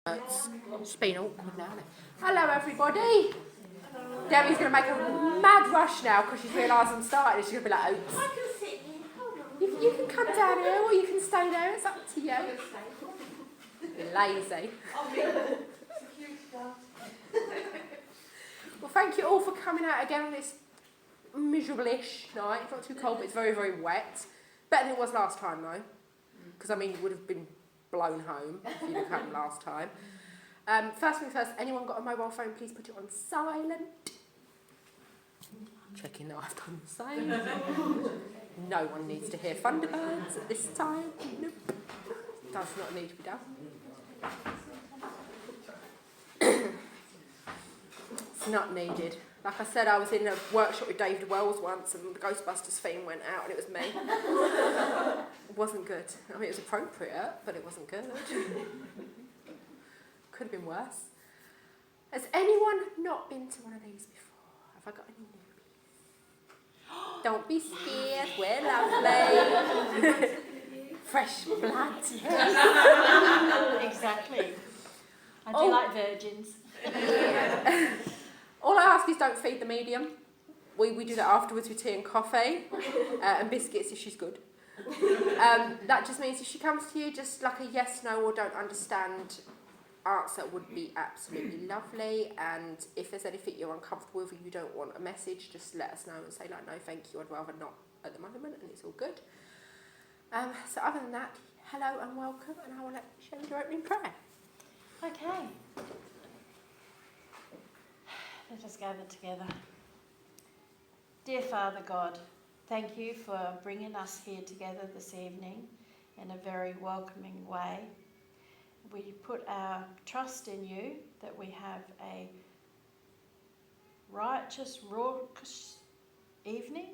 It's been awkward now. Hello everybody. Hello. Debbie's going to make a mad rush now because she's realised I'm starting and she's going to be like, oops. I can sit here. Hold on. You can come down here or you can stay there, it's up to you. Lazy. Well, thank you all for coming out again on this miserable-ish night. It's not too cold but it's very, very wet. Better than it was last time though. Because I mean you would have been blown home if you'd have come last time. First thing first, anyone got a mobile phone, please put it on silent. Checking that I've done the same. No one needs to hear Thunderbirds at this time. Nope. Does not need to be done. It's not needed. Like I said, I was in a workshop with David Wells once and the Ghostbusters theme went out and it was me. It wasn't good. I mean, it was appropriate, but it wasn't good. Could have been worse. Has anyone not been to one of these before? Have I got any newbies? Don't be scared, we're lovely. Fresh blood. Exactly. I do like virgins. Yeah. All I ask is don't feed the medium. We do that afterwards with tea and coffee and biscuits if she's good. That just means if she comes to you, just like a yes, no, or don't understand answer would be absolutely lovely. And if there's anything you're uncomfortable with or you don't want a message, just let us know and say like, no, thank you, I'd rather not at the moment, and it's all good. So other than that, hello and welcome, and I will let you share your opening prayer. Okay. Let us gather together. Dear Father God, thank you for bringing us here together this evening in a very welcoming way. We put our trust in you that we have a righteous, raucous evening,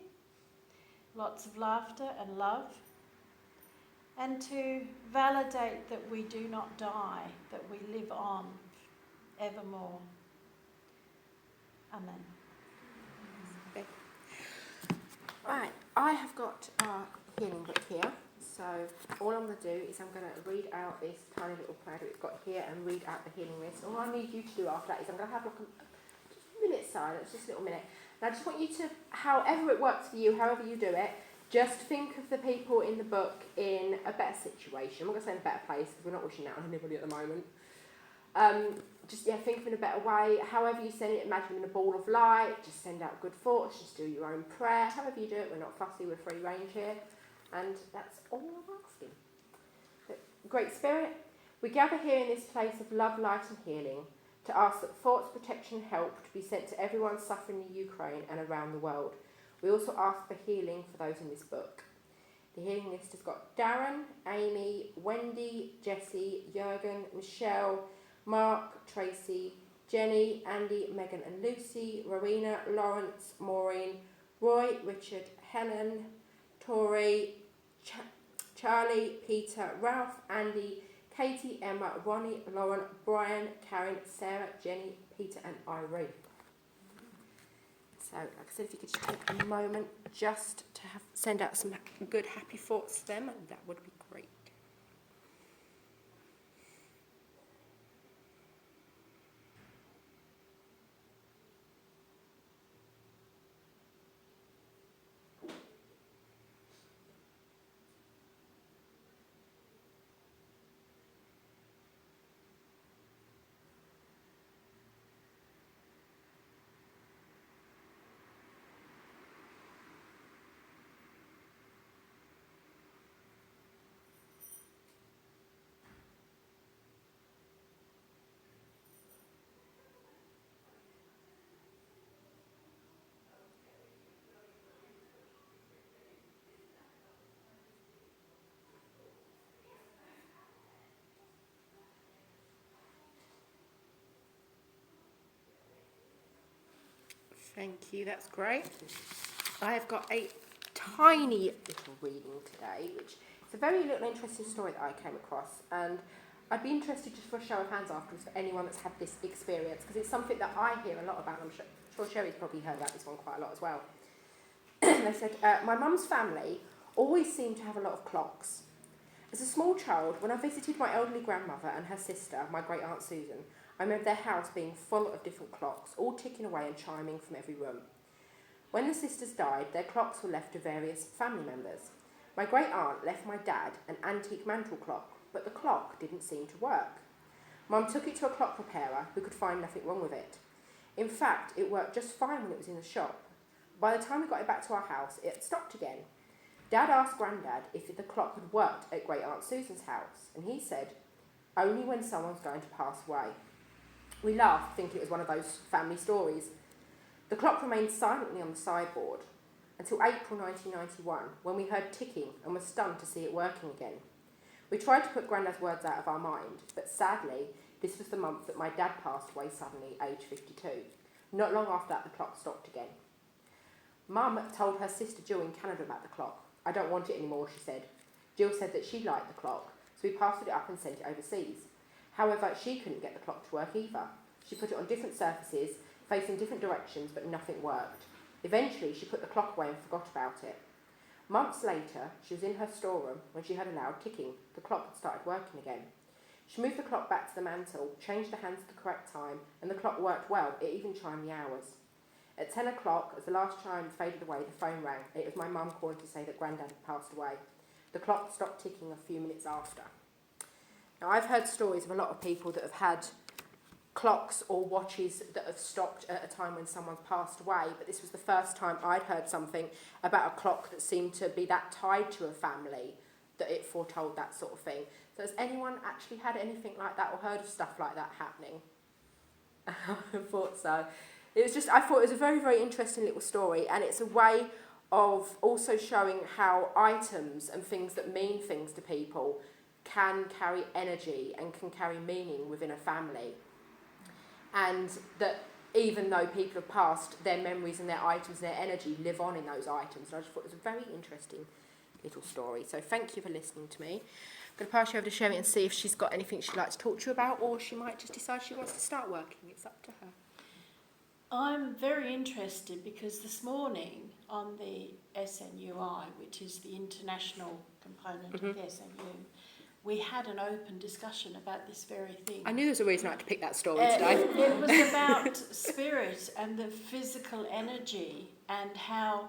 lots of laughter and love, and to validate that we do not die, that we live on evermore. Amen. Okay. Right, I have got our healing book here. So all I'm going to do is I'm going to read out this tiny little prayer that we've got here and read out the healing list. All I need you to do after that is I'm going to have like a minute silence, just a little minute. And I just want you to, however it works for you, however you do it, just think of the people in the book in a better situation. I'm not going to say in a better place because we're not wishing that on anybody at the moment. Think of it in a better way. However you send it, imagine in a ball of light, just send out good thoughts, just do your own prayer. However you do it, we're not fussy, we're free range here. And that's all I'm asking. But, Great Spirit, we gather here in this place of love, light and healing to ask that thoughts, protection and help to be sent to everyone suffering in Ukraine and around the world. We also ask for healing for those in this book. The healing list has got Darren, Amy, Wendy, Jessie, Jurgen, Michelle, Mark, Tracy, Jenny, Andy, Megan and Lucy, Rowena, Lawrence, Maureen, Roy, Richard, Helen, Tori, Charlie, Peter, Ralph, Andy, Katie, Emma, Ronnie, Lauren, Brian, Karen, Sarah, Jenny, Peter and Irene. So, like I said, if you could just take a moment just to send out some good, happy thoughts to them, that would be great. Thank you, that's great. I have got a tiny little reading today, which is a very little interesting story that I came across, and I'd be interested just for a show of hands afterwards for anyone that's had this experience, because it's something that I hear a lot about, and I'm sure Sherry's probably heard about this one quite a lot as well. They said, my mum's family always seemed to have a lot of clocks, As a small child, when I visited my elderly grandmother and her sister, my great aunt Susan, I remember their house being full of different clocks, all ticking away and chiming from every room. When the sisters died, their clocks were left to various family members. My great aunt left my dad an antique mantel clock, but the clock didn't seem to work. Mum took it to a clock repairer who could find nothing wrong with it. In fact, it worked just fine when it was in the shop. By the time we got it back to our house, it had stopped again. Dad asked Grandad if the clock had worked at Great Aunt Susan's house, and he said, only when someone's going to pass away. We laughed, thinking it was one of those family stories. The clock remained silently on the sideboard until April 1991, when we heard ticking and were stunned to see it working again. We tried to put Grandad's words out of our mind, but sadly, this was the month that my dad passed away suddenly, aged 52. Not long after that, the clock stopped again. Mum told her sister Jill in Canada about the clock. I don't want it anymore, she said. Jill said that she liked the clock, so we passed it up and sent it overseas. However, she couldn't get the clock to work either. She put it on different surfaces, facing different directions, but nothing worked. Eventually, she put the clock away and forgot about it. Months later, she was in her storeroom when she heard a loud ticking. The clock had started working again. She moved the clock back to the mantel, changed the hands at the correct time, and the clock worked well. It even chimed the hours. At 10 o'clock, as the last chime faded away, the phone rang. It was my mum calling to say that Grandad had passed away. The clock stopped ticking a few minutes after. Now, I've heard stories of a lot of people that have had clocks or watches that have stopped at a time when someone's passed away, but this was the first time I'd heard something about a clock that seemed to be that tied to a family that it foretold that sort of thing. So has anyone actually had anything like that or heard of stuff like that happening? I thought so. I thought it was a very, very interesting little story, and it's a way of also showing how items and things that mean things to people can carry energy and can carry meaning within a family. And that even though people have passed, their memories and their items and their energy live on in those items. And I just thought it was a very interesting little story. So thank you for listening to me. I'm going to pass you over to Sherry and see if she's got anything she'd like to talk to you about, or she might just decide she wants to start working. It's up to her. I'm very interested because this morning on the SNUI, which is the international component of the SNU, we had an open discussion about this very thing. I knew there was a reason I had to pick that story today. It was about spirit and the physical energy, and how,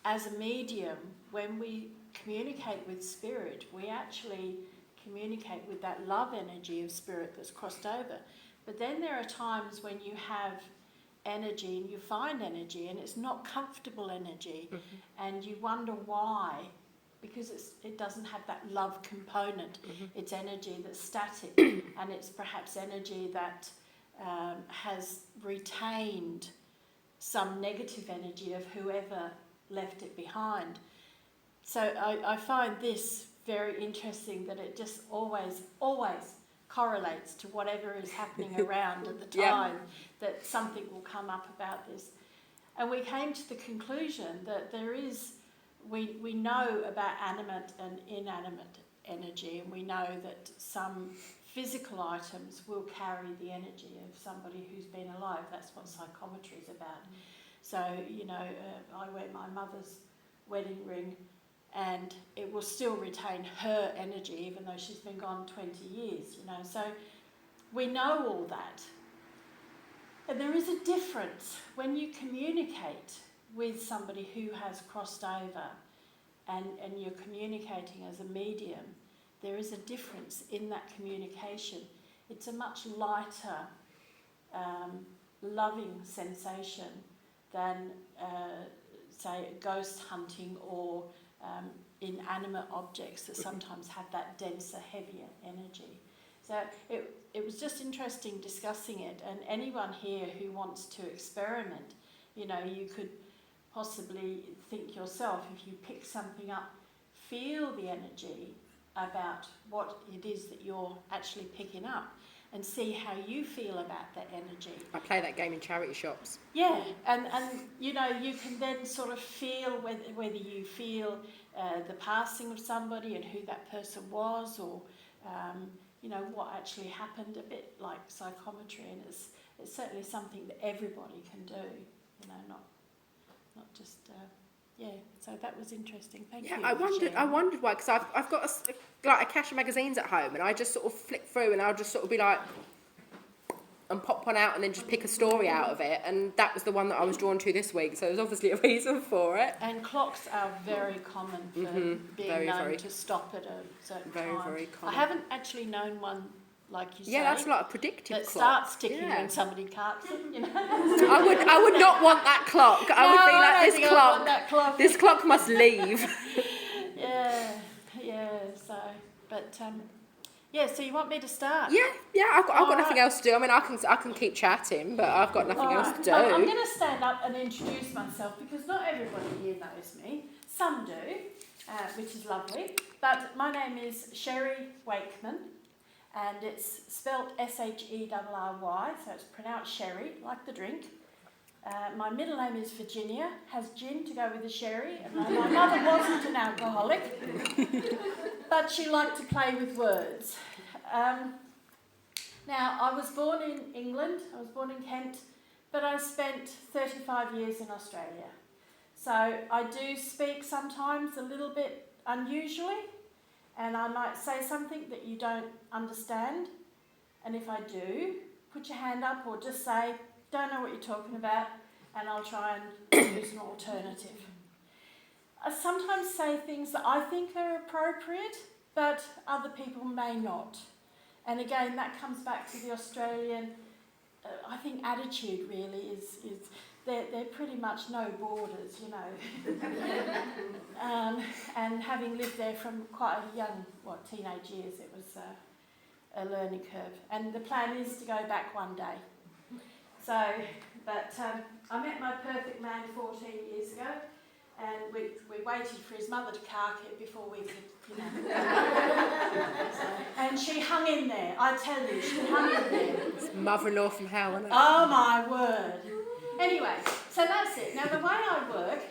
as a medium, when we communicate with spirit, we actually communicate with that love energy of spirit that's crossed over. But then there are times when you have energy and you find energy and it's not comfortable energy, and you wonder why, because it doesn't have that love component. It's energy that's static, and it's perhaps energy that has retained some negative energy of whoever left it behind. So I find this very interesting, that it just always correlates to whatever is happening around at the time, that something will come up about this. And we came to the conclusion that there is, we know about animate and inanimate energy, and we know that some physical items will carry the energy of somebody who's been alive. That's what psychometry is about. So, I wear my mother's wedding ring, and it will still retain her energy even though she's been gone 20 years, So we know all that. And there is a difference when you communicate with somebody who has crossed over and you're communicating as a medium. There is a difference in that communication. It's a much lighter, loving sensation than, say, ghost hunting or inanimate objects that sometimes have that denser, heavier energy. So it was just interesting discussing it, and anyone here who wants to experiment, you could possibly think yourself, if you pick something up, feel the energy about what it is that you're actually picking up, and see how you feel about that energy. I play that game in charity shops. Yeah, and you can then sort of feel whether you feel the passing of somebody and who that person was, or what actually happened, a bit like psychometry, and it's certainly something that everybody can do, not just so that was interesting. Thank you. Yeah, I wondered why, because I've got a cache of magazines at home, and I just sort of flick through, and I'll just sort of be like, and pop one out, and then just pick a story out of it, and that was the one that I was drawn to this week. So there's obviously a reason for it. And clocks are very common for being known to stop at a certain time. Very common. I haven't actually known one like you say. Yeah, that's like a predictive that clock. starts ticking when somebody carts it. You know. I would not want that clock. I would be like, this clock must leave. yeah. So, but so you want me to start? Yeah. I've got nothing else to do. I mean, I can keep chatting, but I've got nothing else to do. I'm going to stand up and introduce myself because not everybody here knows me. Some do, which is lovely. But my name is Sherry Wakeman, and it's spelt Sherry, so it's pronounced Sherry, like the drink. My middle name is Virginia, has gin to go with the sherry, and my mother wasn't an alcoholic, but she liked to play with words. Now, I was born in England, I was born in Kent, but I spent 35 years in Australia. So I do speak sometimes a little bit unusually, and I might say something that you don't understand, and if I do, put your hand up or just say, don't know what you're talking about, and I'll try and use an alternative. I sometimes say things that I think are appropriate, but other people may not. And again, that comes back to the Australian, I think, attitude really is they're pretty much no borders, you know. And having lived there from quite a young, teenage years, it was a learning curve. And the plan is to go back one day. So, but I met my perfect man 14 years ago, and we waited for his mother to cark it before we could, you know. And she hung in there, I tell you, she hung in there. It's mother-in-law from hell, isn't it? Oh my word. Anyway, so that's it. Now the way I work,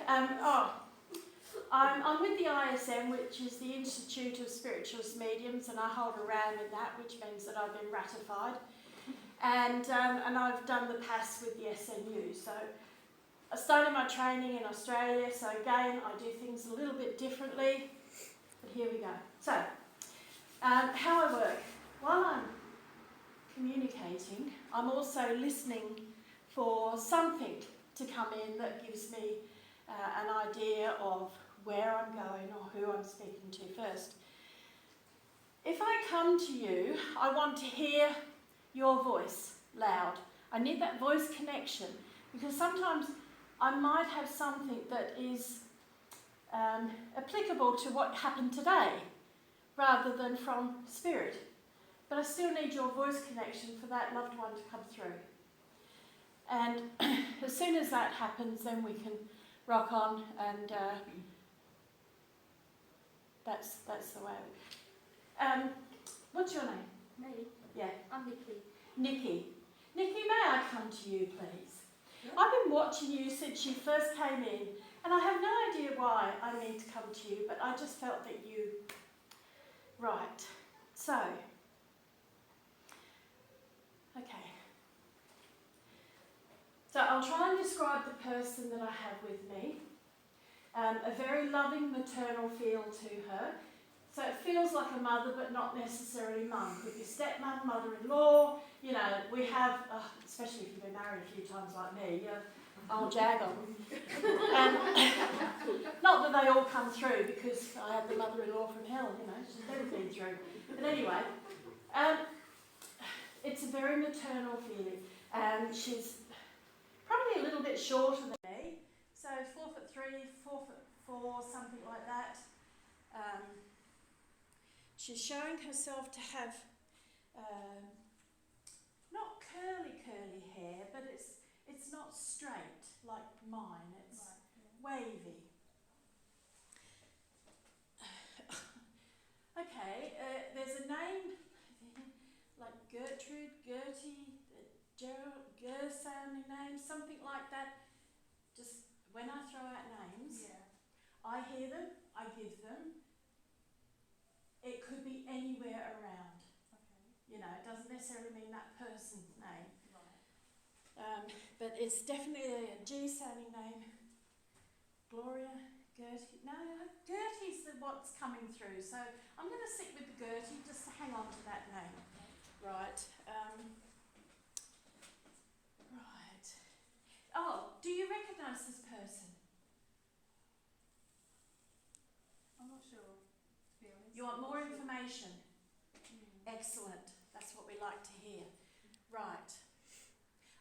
I'm with the ISM, which is the Institute of Spiritualist Mediums, and I hold a round in that, which means that I've been ratified. And I've done the PAS with the SNU. So I started my training in Australia, so again, I do things a little bit differently. But here we go. So, how I work. While I'm communicating, I'm also listening for something to come in that gives me an idea of where I'm going or who I'm speaking to first. If I come to you, I want to hear your voice loud. I need that voice connection because sometimes I might have something that is applicable to what happened today rather than from spirit. But I still need your voice connection for that loved one to come through. And as soon as that happens, then we can rock on, and that's the way. What's your name? Me? Yeah. I'm Nikki. Nikki. Nikki, may I come to you, please? Yeah. I've been watching you since you first came in, and I have no idea why I need to come to you, but I just felt that you... Right. So... Okay. So I'll try and describe the person that I have with me. A very loving maternal feel to her. So it feels like a mother, but not necessarily mum. Could be stepmom, mother-in-law. You know, we have, especially if you've been married a few times like me, I'll jag on. Not that they all come through, because I had the mother-in-law from hell, you know, she's never been through. But anyway, it's a very maternal feeling. She's probably a little bit shorter than me, so 4'3", 4'4", something like that. She's showing herself to have not curly hair, but it's not straight like mine. It's wavy. Okay, there's a name like Gertrude, Gertie, Ger sounding name, something like that. Just when I throw out names, I hear them, I give them. It could be anywhere around. Okay. You know, it doesn't necessarily mean that person's name. Right. But it's definitely a G sounding name. Gloria, Gertie. No, Gertie's what's coming through. So I'm going to stick with the Gertie, just to hang on to that name. Right. Right. Oh, do you recognise this person? I'm not sure, to be honest. You want more information? Excellent. That's what we like to hear. Right.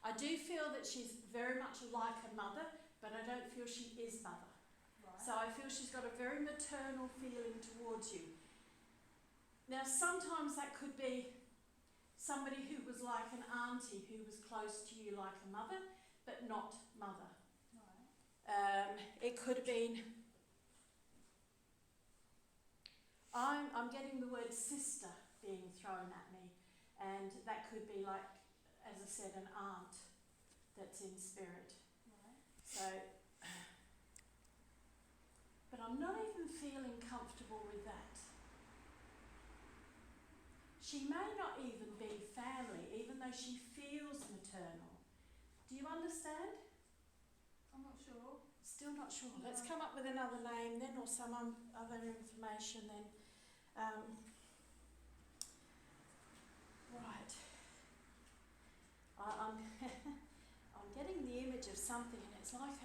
I do feel that she's very much like a mother, but I don't feel she is mother. Right. So I feel she's got a very maternal feeling towards you. Now, sometimes that could be somebody who was like an auntie, who was close to you like a mother, but not mother. Right. It could have been... I'm getting the word sister being thrown at me, and that could be like, as I said, an aunt that's in spirit. Right. So, but I'm not even feeling comfortable with that. She may not even be family, even though she feels maternal. Do you understand? I'm not sure. Still not sure. No. Let's come up with another name then, or some other information then. Right. I'm I'm getting the image of something, and it's like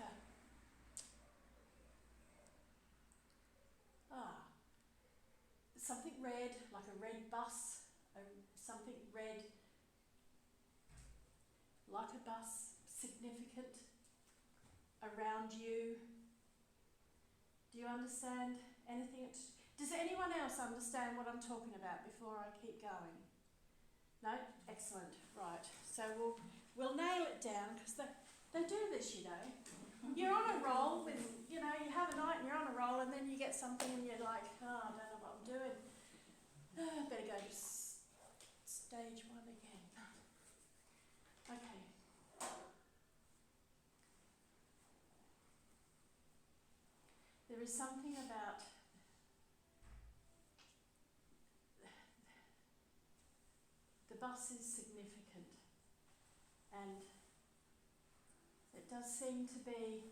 something red, like a red bus, something red, like a bus, significant, around you. Do you understand anything? Does anyone else understand what I'm talking about before I keep going? No? Excellent. Right. So we'll nail it down, because they do this, you know. You're on a roll with, you know, you have a night and you're on a roll, and then you get something and you're like, oh, I don't know what I'm doing. Better go to stage one again. Okay. There is something about the bus is significant, and it does seem to be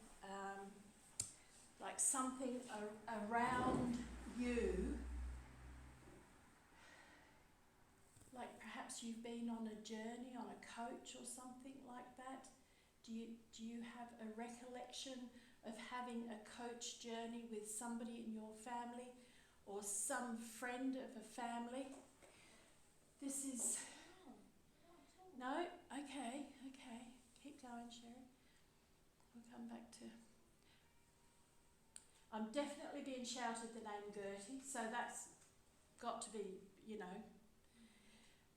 like something around you, like perhaps you've been on a journey, on a coach or something like that. Do you have a recollection of having a coach journey with somebody in your family or some friend of a family? This is... No? Okay. Keep going, Sherry. We'll come back to... I'm definitely being shouted the name Gertie, so that's got to be, you know.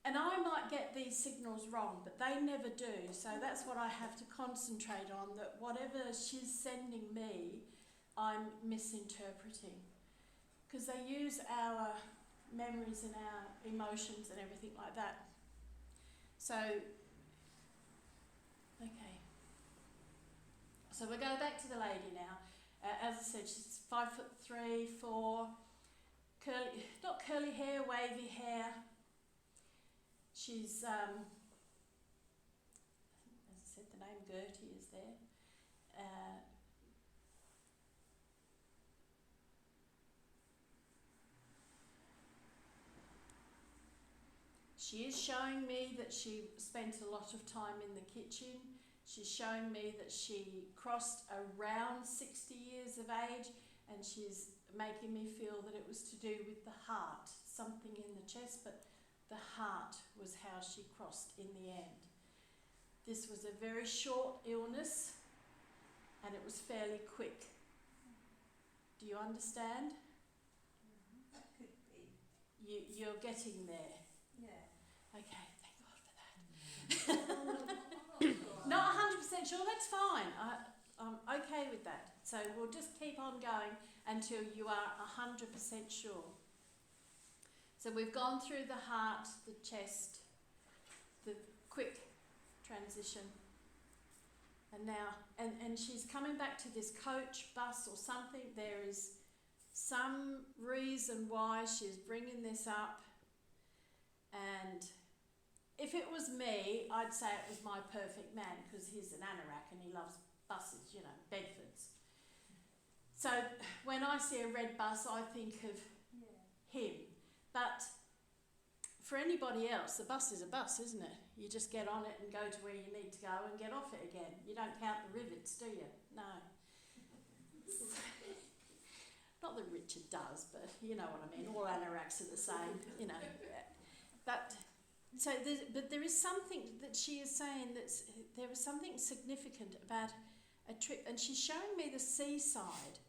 And I might get these signals wrong, but they never do, so that's what I have to concentrate on, that whatever she's sending me, I'm misinterpreting. Because they use our memories and our emotions and everything like that. So, okay. So we'll go back to the lady now. As I said, she's 5'3", 4, curly, not curly hair, wavy hair. She's, as I said, the name Gertie is there. She is showing me that she spent a lot of time in the kitchen. She's showing me that she crossed around 60 years of age, and she's making me feel that it was to do with the heart, something in the chest, but the heart was how she crossed in the end. This was a very short illness, and it was fairly quick. Do you understand? That could be. You're getting there. Yeah. Okay, thank God for that. Not 100% sure, that's fine. I'm okay with that. So we'll just keep on going until you are 100% sure. So we've gone through the heart, the chest, the quick transition. And now, and she's coming back to this coach, bus or something. There is some reason why she's bringing this up. And if it was me, I'd say it was my perfect man, because he's an anorak and he loves buses, you know, Bedfords. So when I see a red bus, I think of him. But for anybody else, the bus is a bus, isn't it? You just get on it and go to where you need to go and get off it again. You don't count the rivets, do you? No. Not that Richard does, but you know what I mean. All anoraks are the same, you know. But there is something that she is saying there is something significant about a trip, and she's showing me the seaside.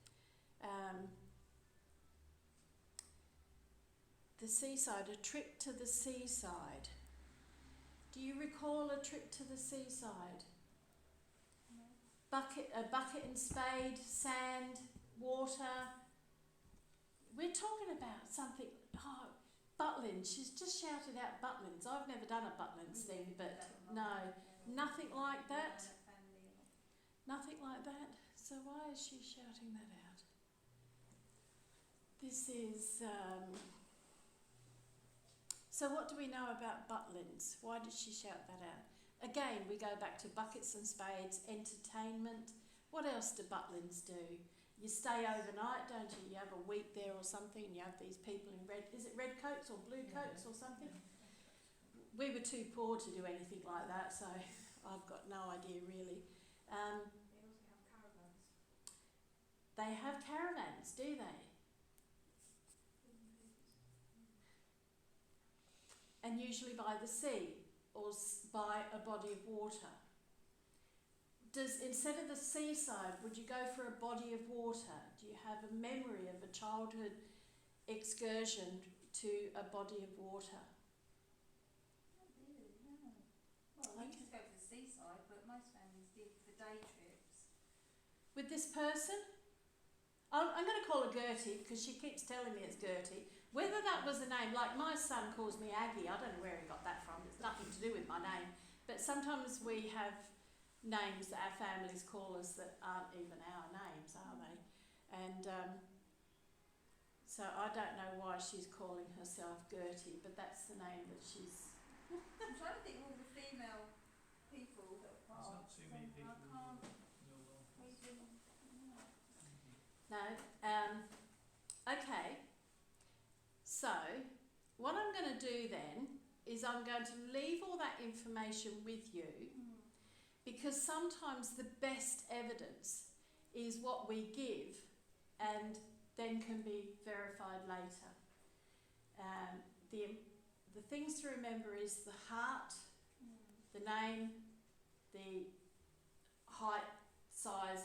The seaside, a trip to the seaside. Do you recall a trip to the seaside? No. A bucket and spade, sand, water. We're talking about something. Oh, Butlins. She's just shouted out Butlins. I've never done a Butlins thing, but no, nothing like that. Nothing like that. So why is she shouting that out? This is. So what do we know about Butlins? Why did she shout that out? Again, we go back to buckets and spades, entertainment. What else do Butlins do? You stay overnight, don't you? You have a week there or something, and you have these people in red, is it red coats or blue coats or something? We were too poor to do anything like that, so I've got no idea really. They also have caravans. They have caravans, do they? And usually by the sea or by a body of water. Instead of the seaside, would you go for a body of water? Do you have a memory of a childhood excursion to a body of water? Not really, no. Well, we used to go to the seaside, but most families did the day trips. With this person? I'm going to call her Gertie because she keeps telling me it's Gertie. Whether that was the name, like my son calls me Aggie, I don't know where he got that from, it's nothing to do with my name. But sometimes we have names that our families call us that aren't even our names, are they? And so I don't know why she's calling herself Gertie, but that's the name that she's... I'm trying to think of all the female people that are part. There's not too many people. I can't. No. Okay. So, what I'm going to do then is I'm going to leave all that information with you, because sometimes the best evidence is what we give and then can be verified later. The things to remember is the heart, the name, the height, size,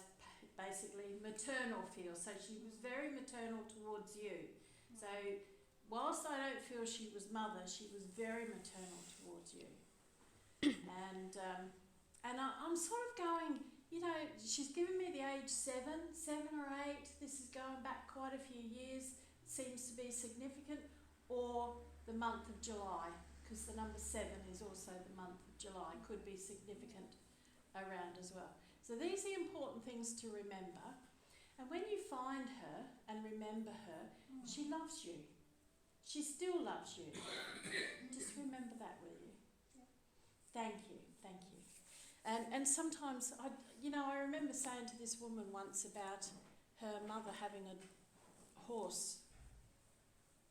basically maternal feel. So she was very maternal towards you. So whilst I don't feel she was mother, she was very maternal towards you. And I'm sort of going, you know, she's given me the age 7 or 8. This is going back quite a few years. It seems to be significant. Or the month of July, because the number 7 is also the month of July. Could be significant around as well. So these are the important things to remember. And when you find her and remember her, she loves you. She still loves you. Just remember that, will you? Yeah. Thank you, thank you. And sometimes, I remember saying to this woman once about her mother having a horse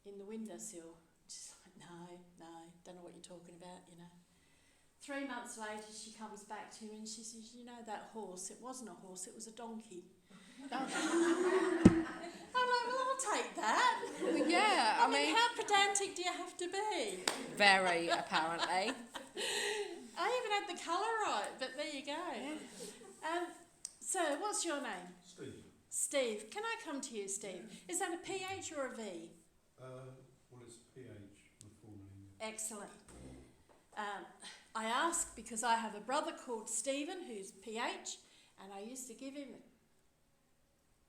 in the windowsill. She's like, no, don't know what you're talking about, you know. 3 months later, she comes back to me and she says, you know that horse, it wasn't a horse, it was a donkey. I'm like, well, I'll take that. Well, yeah, I mean, how pedantic do you have to be? very, apparently. I even had the colour right, but there you go. Yeah. So, what's your name? Steve. Steve. Can I come to you, Steve? Is that a PH or a V? Well, it's PH, the full name. Excellent. I ask because I have a brother called Stephen who's PH, and I used to give him...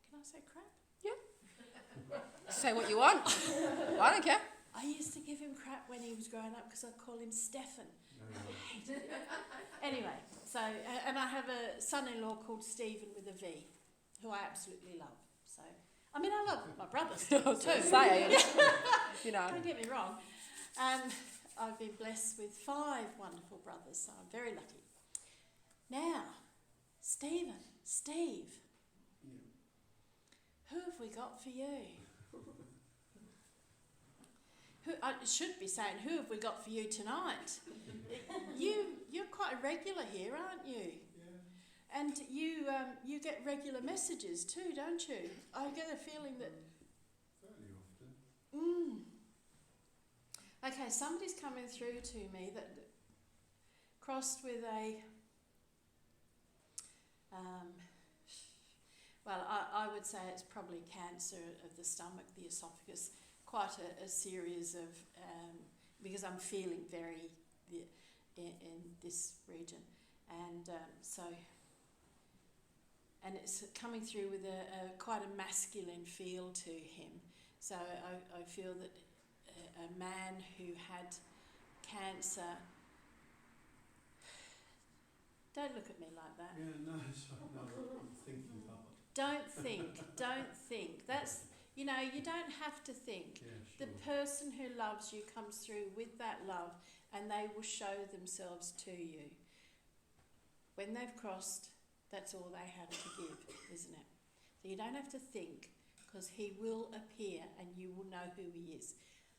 Can I say crap? Say what you want. I don't care. I used to give him crap when he was growing up because I'd call him Stefan. Anyway, so, and I have a son-in-law called Stephen with a V, who I absolutely love. So, I mean, I love my brother Stephen too. Saying, you know. Don't get me wrong. I've been blessed with 5 wonderful brothers, so I'm very lucky. Now, Steve, Yeah. who have we got for you? It should be saying, who have we got for you tonight? You're quite a regular here, aren't you? Yeah. And you get regular messages too, don't you? I get a feeling that... Fairly often. Okay, somebody's coming through to me that crossed with a... I would say it's probably cancer of the stomach, the esophagus, quite a series of... because I'm feeling very in this region. And and it's coming through with quite a masculine feel to him. So I feel that a man who had cancer... Don't look at me like that. Yeah, no, sorry, no, I'm thinking hard. Don't think. That's, you know, you don't have to think. Yeah, The sure. person who loves you comes through with that love and they will show themselves to you. When they've crossed, that's all they have to give, isn't it? So you don't have to think, because he will appear and you will know who he is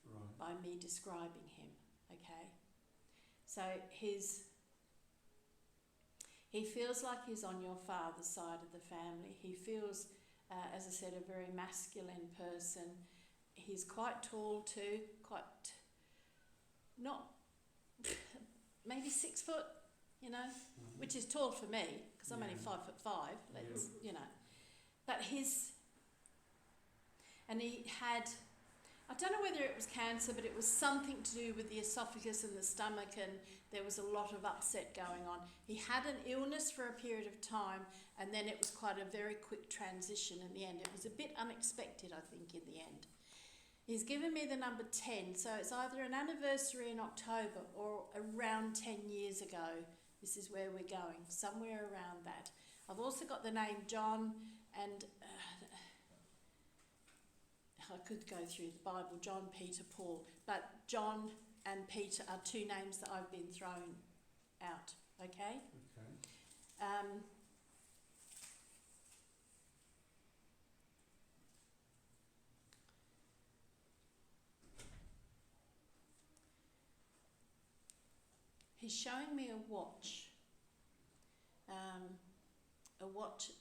Right. by me describing him, okay? So he feels like he's on your father's side of the family. He feels, as I said, a very masculine person. He's quite tall too, not, maybe 6 foot, you know, which is tall for me, because I'm only 5'5", you know. But he had, I don't know whether it was cancer, but it was something to do with the esophagus and the stomach, and there was a lot of upset going on. He had an illness for a period of time, and then it was quite a very quick transition in the end. It was a bit unexpected, I think, in the end. He's given me the number 10, so it's either an anniversary in October or around 10 years ago. This is where we're going, somewhere around that. I've also got the name John, and I could go through the Bible, John, Peter, Paul, but John and Peter are two names that I've been thrown out, okay? Okay. He's showing me a watch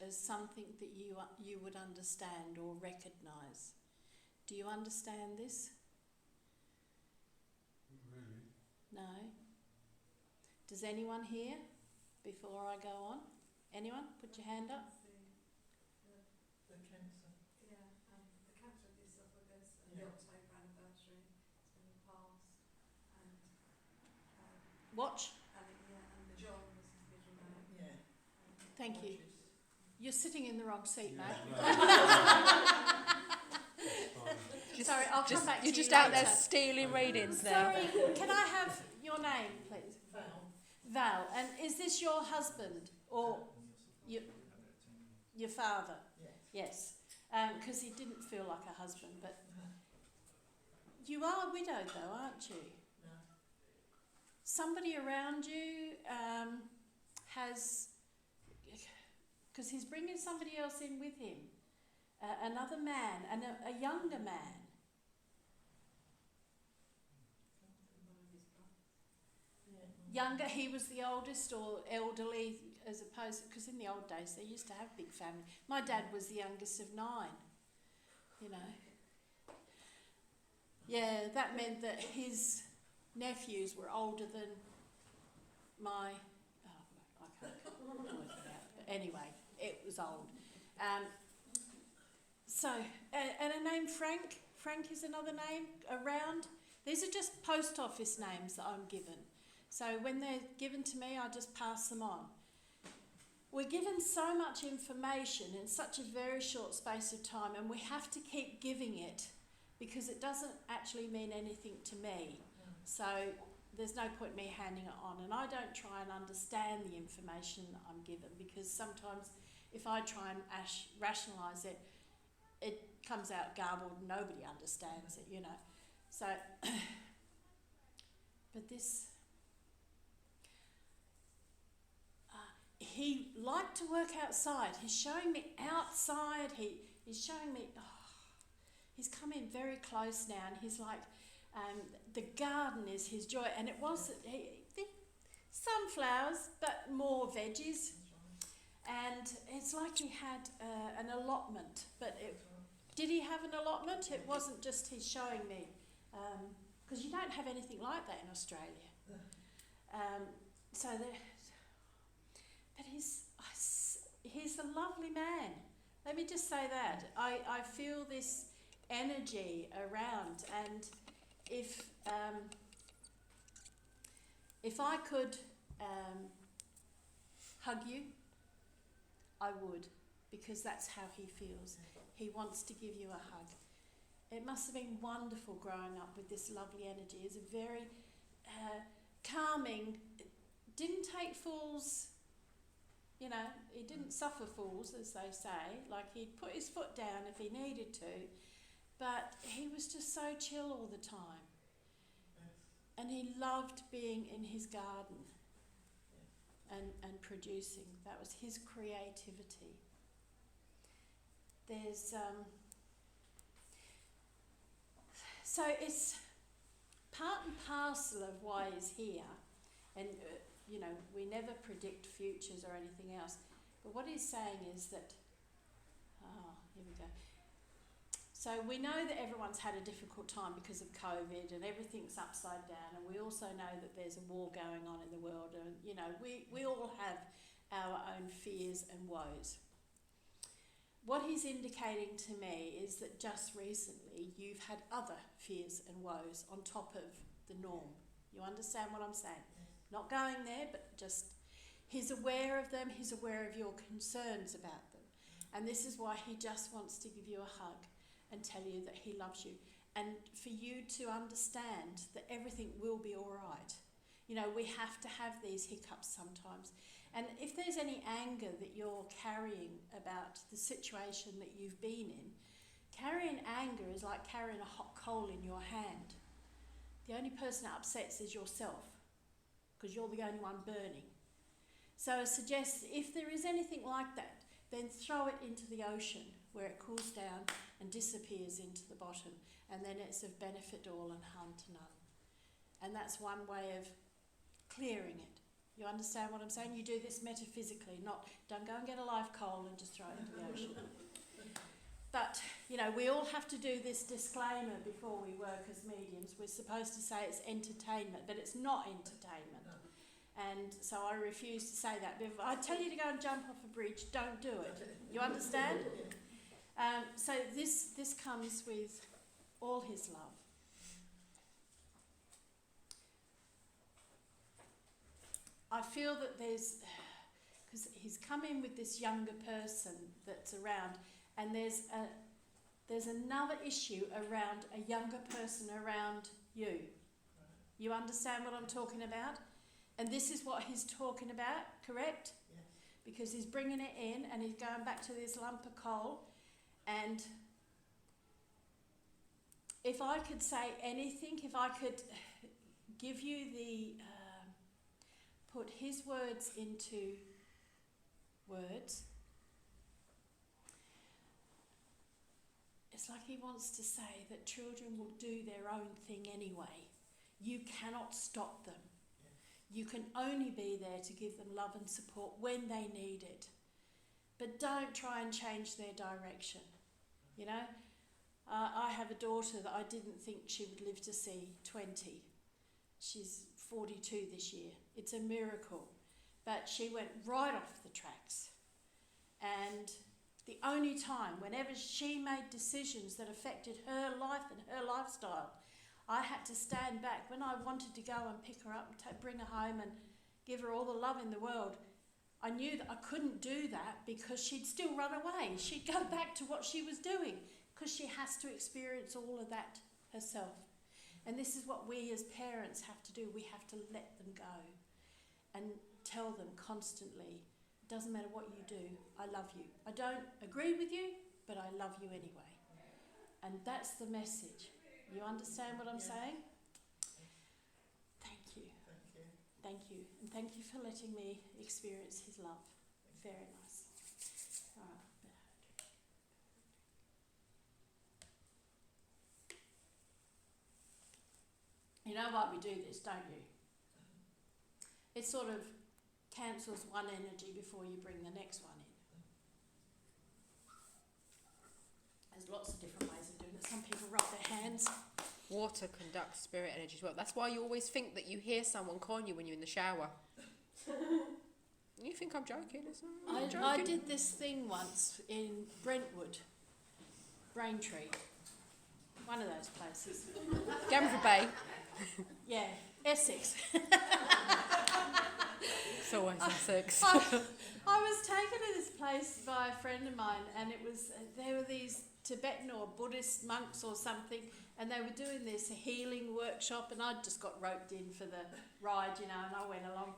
as something that you would understand or recognise. Do you understand this? Not really. No? Does anyone here, before I go on? Anyone? Put your hand up. The cancer. Yeah, the cancer of the esophagus and the October anniversary has been passed, and Watch. and the John was his middle name. Yeah. Thank you. Watches. You're sitting in the wrong seat, mate. Sorry, I'll come back to you You're just out there later. stealing readings now. Sorry, can I have your name, please? Val. Val. And is this your husband or your father? Yes. Yes. Because he didn't feel like a husband, but you are widowed though, aren't you? No. Somebody around you has, because he's bringing somebody else in with him, another man, and a younger man. Younger, he was the oldest or elderly, as opposed, because in the old days they used to have big family. My dad was the youngest of 9, you know. Yeah, that meant that his nephews were older than my, I can't work it out, but anyway, it was old. And a name Frank. Frank is another name around. These are just post office names that I'm given. So when they're given to me, I just pass them on. We're given so much information in such a very short space of time, and we have to keep giving it because it doesn't actually mean anything to me. So there's no point me handing it on, and I don't try and understand the information that I'm given, because sometimes if I try and rationalise it, it comes out garbled and nobody understands it, you know. So, but this, he liked to work outside. He's showing me outside. he's showing me, he's come in very close now, and he's like, the garden is his joy. And it was sunflowers, but more veggies. And it's like he had an allotment, but did he have an allotment? It wasn't just he's showing me, because you don't have anything like that in Australia. But he's a lovely man. Let me just say that. I feel this energy around, and if I could hug you, I would, because that's how he feels. He wants to give you a hug. It must have been wonderful growing up with this lovely energy. It's a very calming, didn't take fools, he didn't suffer fools, as they say. Like, he'd put his foot down if he needed to, but he was just so chill all the time. And he loved being in his garden and producing. That was his creativity. There's so it's part and parcel of why he's here, and we never predict futures or anything else, but what he's saying is that here we go. So we know that everyone's had a difficult time because of COVID, and everything's upside down, and we also know that there's a war going on in the world, and we all have our own fears and woes. What he's indicating to me is that just recently you've had other fears and woes on top of the norm. You understand what I'm saying? Not going there, but just he's aware of them, he's aware of your concerns about them. And this is why he just wants to give you a hug and tell you that he loves you. And for you to understand that everything will be all right. We have to have these hiccups sometimes. And if there's any anger that you're carrying about the situation that you've been in, carrying anger is like carrying a hot coal in your hand. The only person that upsets is yourself, because you're the only one burning. So I suggest if there is anything like that, then throw it into the ocean where it cools down and disappears into the bottom, and then it's of benefit to all and harm to none. And that's one way of clearing it. You understand what I'm saying? You do this metaphysically, don't go and get a live coal and just throw it into the ocean. But, we all have to do this disclaimer before we work as mediums. We're supposed to say it's entertainment, but it's not entertainment. And so I refuse to say that. But if I tell you to go and jump off a bridge, don't do it. You understand? So this comes with all his love. I feel that because he's come in with this younger person that's around, and there's another issue around a younger person around you. You understand what I'm talking about? And this is what he's talking about, correct? Yes. Because he's bringing it in and he's going back to this lump of coal. And if I could say anything, if I could give you put his words into words, it's like he wants to say that children will do their own thing anyway. You cannot stop them. You can only be there to give them love and support when they need it. But don't try and change their direction. I have a daughter that I didn't think she would live to see 20. She's 42 this year. It's a miracle. But she went right off the tracks. And the only time, whenever she made decisions that affected her life and her lifestyle, I had to stand back. When I wanted to go and pick her up and bring her home and give her all the love in the world, I knew that I couldn't do that because she'd still run away. She'd go back to what she was doing because she has to experience all of that herself. And this is what we as parents have to do. We have to let them go and tell them constantly, it doesn't matter what you do, I love you. I don't agree with you, but I love you anyway. And that's the message. You understand what I'm saying? Thank you. Thank you. Thank you. And thank you for letting me experience his love. Very nice. All right. You know why we do this, don't you? It sort of cancels one energy before you bring the next one in. There's lots of different ways of doing it. Some people rub their hands. Water conducts spirit energy as well. That's why you always think that you hear someone calling you when you're in the shower. You think I'm joking? I did this thing once in Brentwood, Braintree, one of those places. Gamford Bay. Yeah, Essex. It's always Essex. I was taken to this place by a friend of mine, and there were these Tibetan or Buddhist monks or something, and they were doing this healing workshop, and I just got roped in for the ride, and I went along.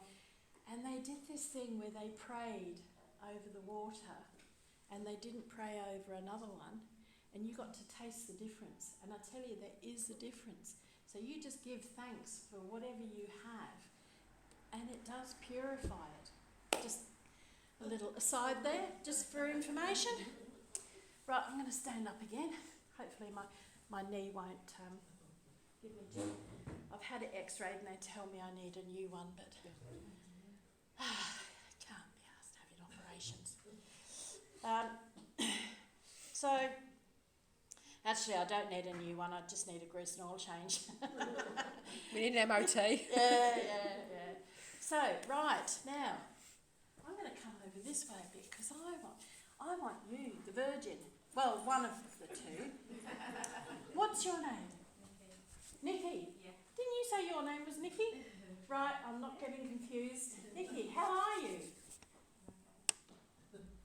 And they did this thing where they prayed over the water, and they didn't pray over another one, and you got to taste the difference. And I tell you, there is a difference. So you just give thanks for whatever you have, and it does purify it. Just a little aside there, just for information. Right, I'm going to stand up again. Hopefully my knee won't give me too. I've had it x-rayed and they tell me I need a new one, but can't be asked having operations. So, actually I don't need a new one, I just need a grease and oil change. We need an MOT. Yeah. So, right, now, I'm going to come over this way a bit because I want you, the Virgin, well, one of the two. What's your name? Nikki. Yeah. Didn't you say your name was Nikki? Right, I'm not getting confused. Nikki, how are you?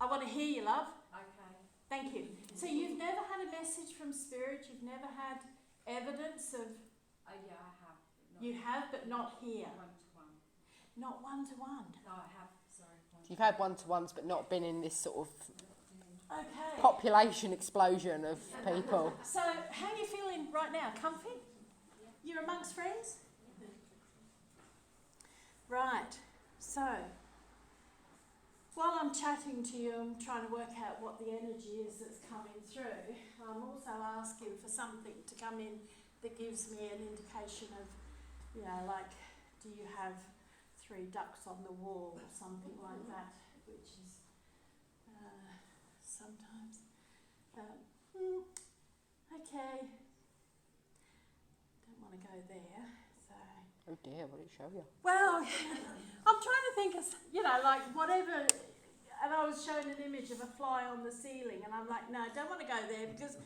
I want to hear you, love. Okay. Thank you. So you've never had a message from Spirit, you've never had evidence of... Yeah, I have. You have, but not here. One-to-one. Not one-to-one. No, I have. Sorry. You've had one-to-ones but not been in this sort of Okay. population explosion of people. So how are you feeling right now? Comfy? You're amongst friends? Right. So while I'm chatting to you, I'm trying to work out what the energy is that's coming through. I'm also asking for something to come in that gives me an indication of, like, do you have 3 ducks on the wall or something like that, which is sometimes. Okay. Don't want to go there. So. Oh dear, what did it show you? Well, I'm trying to think of, like whatever. And I was shown an image of a fly on the ceiling, and I'm like, no, I don't want to go there because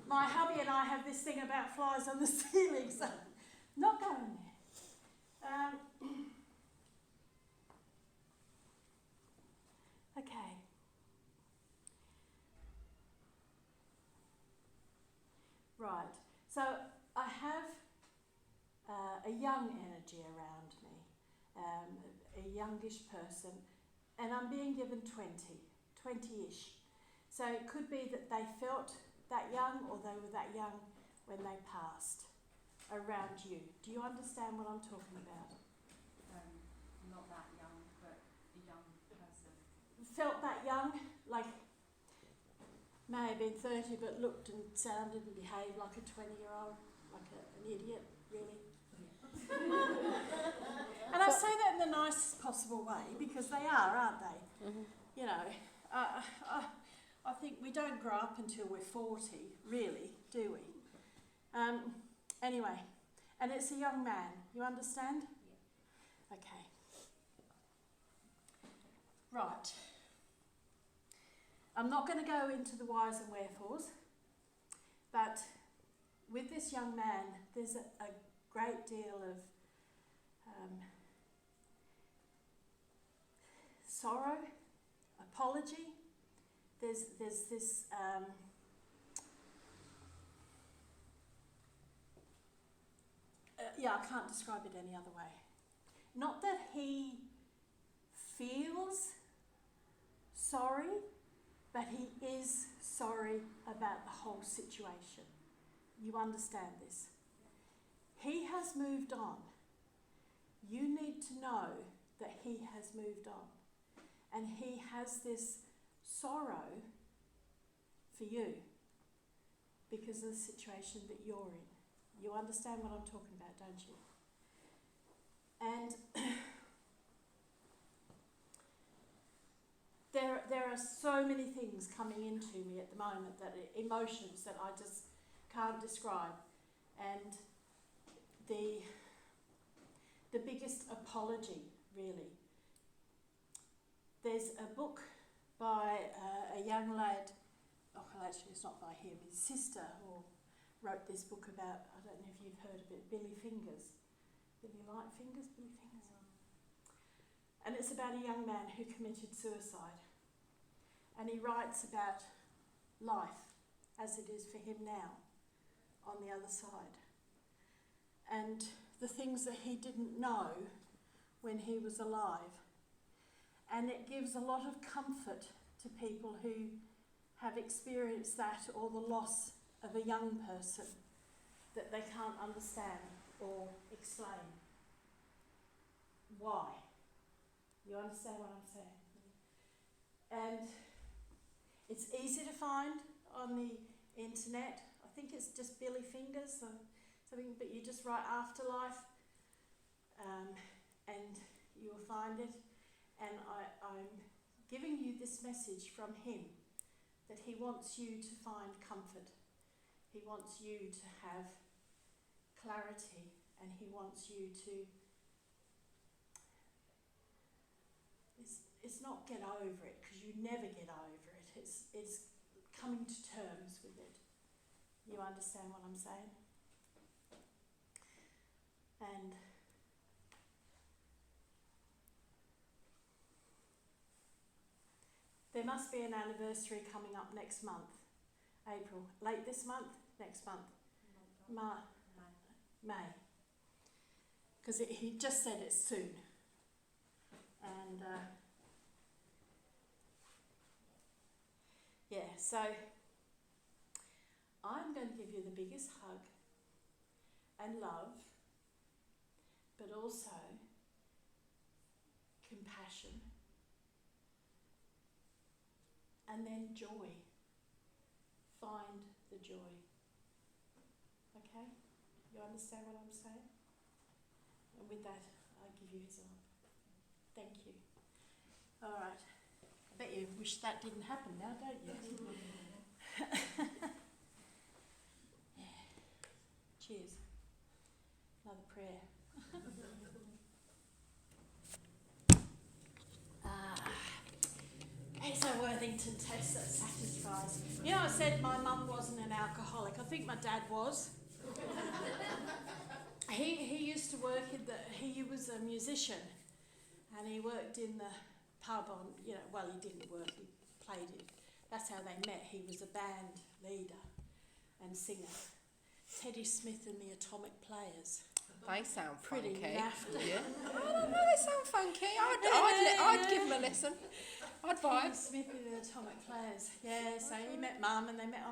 my hubby and I have this thing about flies on the ceiling, so not going there. Okay. Right. So I have a young energy around me, a youngish person, and I'm being given 20-ish. So it could be that they felt that young or they were that young when they passed around you. Do you understand what I'm talking about? Not that young, but a young person. Felt that young, like may have been 30 but looked and sounded and behaved like a 20-year-old, like an idiot, really. And I say that in the nicest possible way because they are, aren't they? Mm-hmm. I think we don't grow up until we're 40, really, do we? Anyway, and it's a young man, you understand? Yeah. Okay. Right. I'm not going to go into the whys and wherefores, but with this young man, there's a great deal of sorrow, apology. There's this I can't describe it any other way. Not that he feels sorry, but he is sorry about the whole situation. You understand this? He has moved on. You need to know that he has moved on. And he has this sorrow for you because of the situation that you're in. You understand what I'm talking about, don't you? And there are so many things coming into me at the moment, that emotions that I just can't describe. And the biggest apology, really. There's a book by a young lad, well actually it's not by him, his sister wrote this book about, I don't know if you've heard of it, Billy Fingers. Billy Fingers. And it's about a young man who committed suicide. And he writes about life as it is for him now, on the other side. And the things that he didn't know when he was alive. And it gives a lot of comfort to people who have experienced that, or the loss of a young person that they can't understand or explain. Why? You understand what I'm saying? And it's easy to find on the internet. I think it's just Billy Fingers or something, but you just write afterlife and you will find it. And I'm giving you this message from him, that he wants you to find comfort. He wants you to have clarity, and he wants you to, it's not get over it, because you never get over it. It's coming to terms with it. You understand what I'm saying? And there must be an anniversary coming up next month, April. Late this month? Next month? May. Because he just said it's soon. And yeah, so I'm going to give you the biggest hug and love, but also compassion. And then joy. Find the joy. Okay? You understand what I'm saying? And with that, I give you his arm. Thank you. All right. I bet you wish that didn't happen now, don't you? Yeah. Cheers. Another prayer. It's a Worthington taste that satisfies. You know, I said my mum wasn't an alcoholic. I think my dad was. He used to work he was a musician, and he worked in the pub on, he didn't work, he played it. That's how they met. He was a band leader and singer. Teddy Smith and the Atomic Players. They sound Pretty funky. naff. Yeah. Oh, no, they sound funky. I'd give them a listen. I'd vibe. Teddy Smith and the Atomic Players. Yeah, so he met Mum, and they met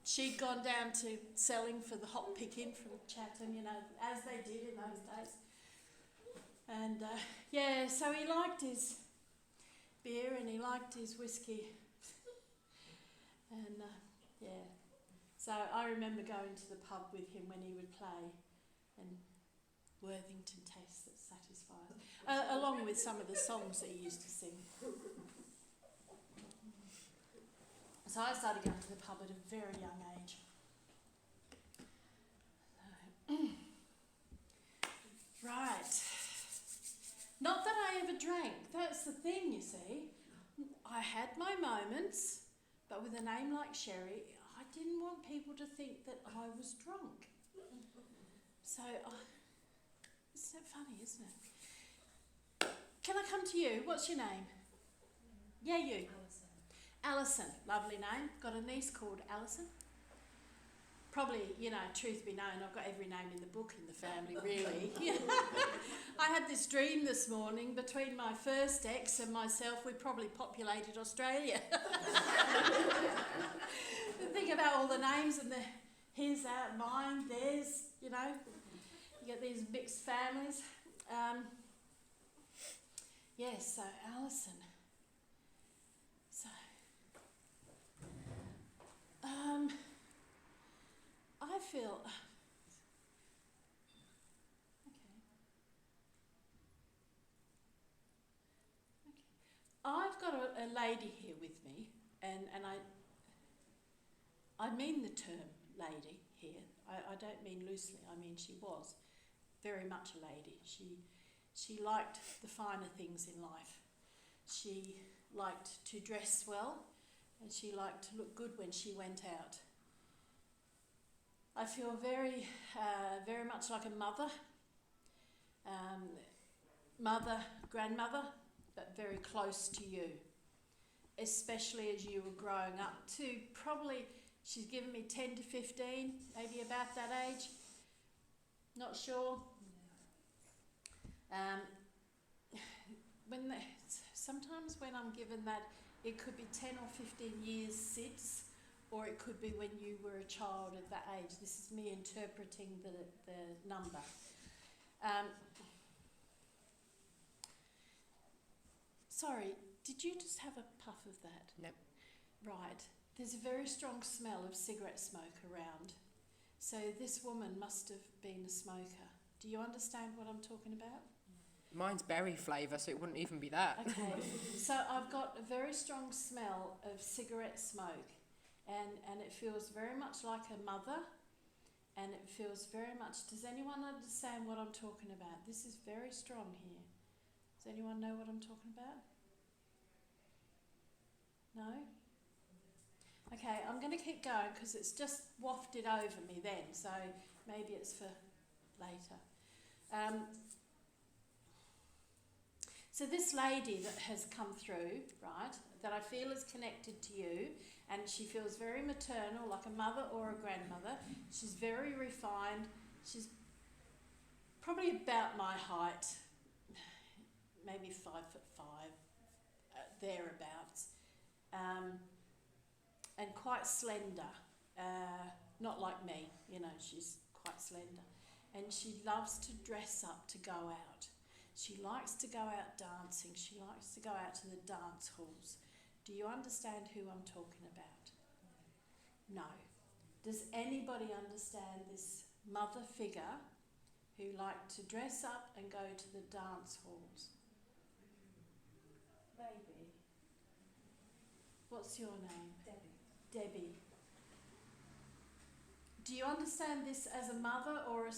she'd gone down to selling for the hot picking from Chatham, as they did in those days. And so he liked his beer and he liked his whiskey. And so I remember going to the pub with him when he would play, and Worthington taste that satisfies, along with some of the songs that he used to sing. So I started going to the pub at a very young age. Right. Not that I ever drank. That's the thing, you see. I had my moments, but with a name like Sherry, I didn't want people to think that I was drunk. So, it's so funny, isn't it? Can I come to you? What's your name? Yeah, you. Alison, lovely name. Got a niece called Alison. Probably, truth be known, I've got every name in the book in the family, really. I had this dream this morning, between my first ex and myself, we probably populated Australia. Think about all the names and his, mine, theirs, You get these mixed families. So Alison. So, I feel a lady here with me, and I mean the term lady here. I don't mean loosely. I mean she was very much a lady. She liked the finer things in life. She liked to dress well, and she liked to look good when she went out. I feel very much like a mother, grandmother, but very close to you, especially as you were growing up to probably, she's given me 10 to 15, maybe about that age, not sure. Sometimes when I'm given that, it could be 10 or 15 years since, or it could be when you were a child at that age. This is me interpreting the number. Sorry, did you just have a puff of that? No. Right. There's a very strong smell of cigarette smoke around. So this woman must have been a smoker. Do you understand what I'm talking about? Mine's berry flavour, so it wouldn't even be that. Okay, so I've got a very strong smell of cigarette smoke, and it feels very much like a mother, and it feels very much, does anyone understand what I'm talking about? This is very strong here. Does anyone know what I'm talking about? No? Okay, I'm going to keep going because it's just wafted over me then, so maybe it's for later. So this lady that has come through, right, that I feel is connected to you, and she feels very maternal, like a mother or a grandmother. She's very refined. She's probably about my height, maybe 5'5", thereabouts, and quite slender. Not like me, you know, she's quite slender. And she loves to dress up to go out. She likes to go out dancing. She likes to go out to the dance halls. Do you understand who I'm talking about? No. Does anybody understand this mother figure who liked to dress up and go to the dance halls? Baby. What's your name? Debbie. Debbie. Do you understand this as a mother or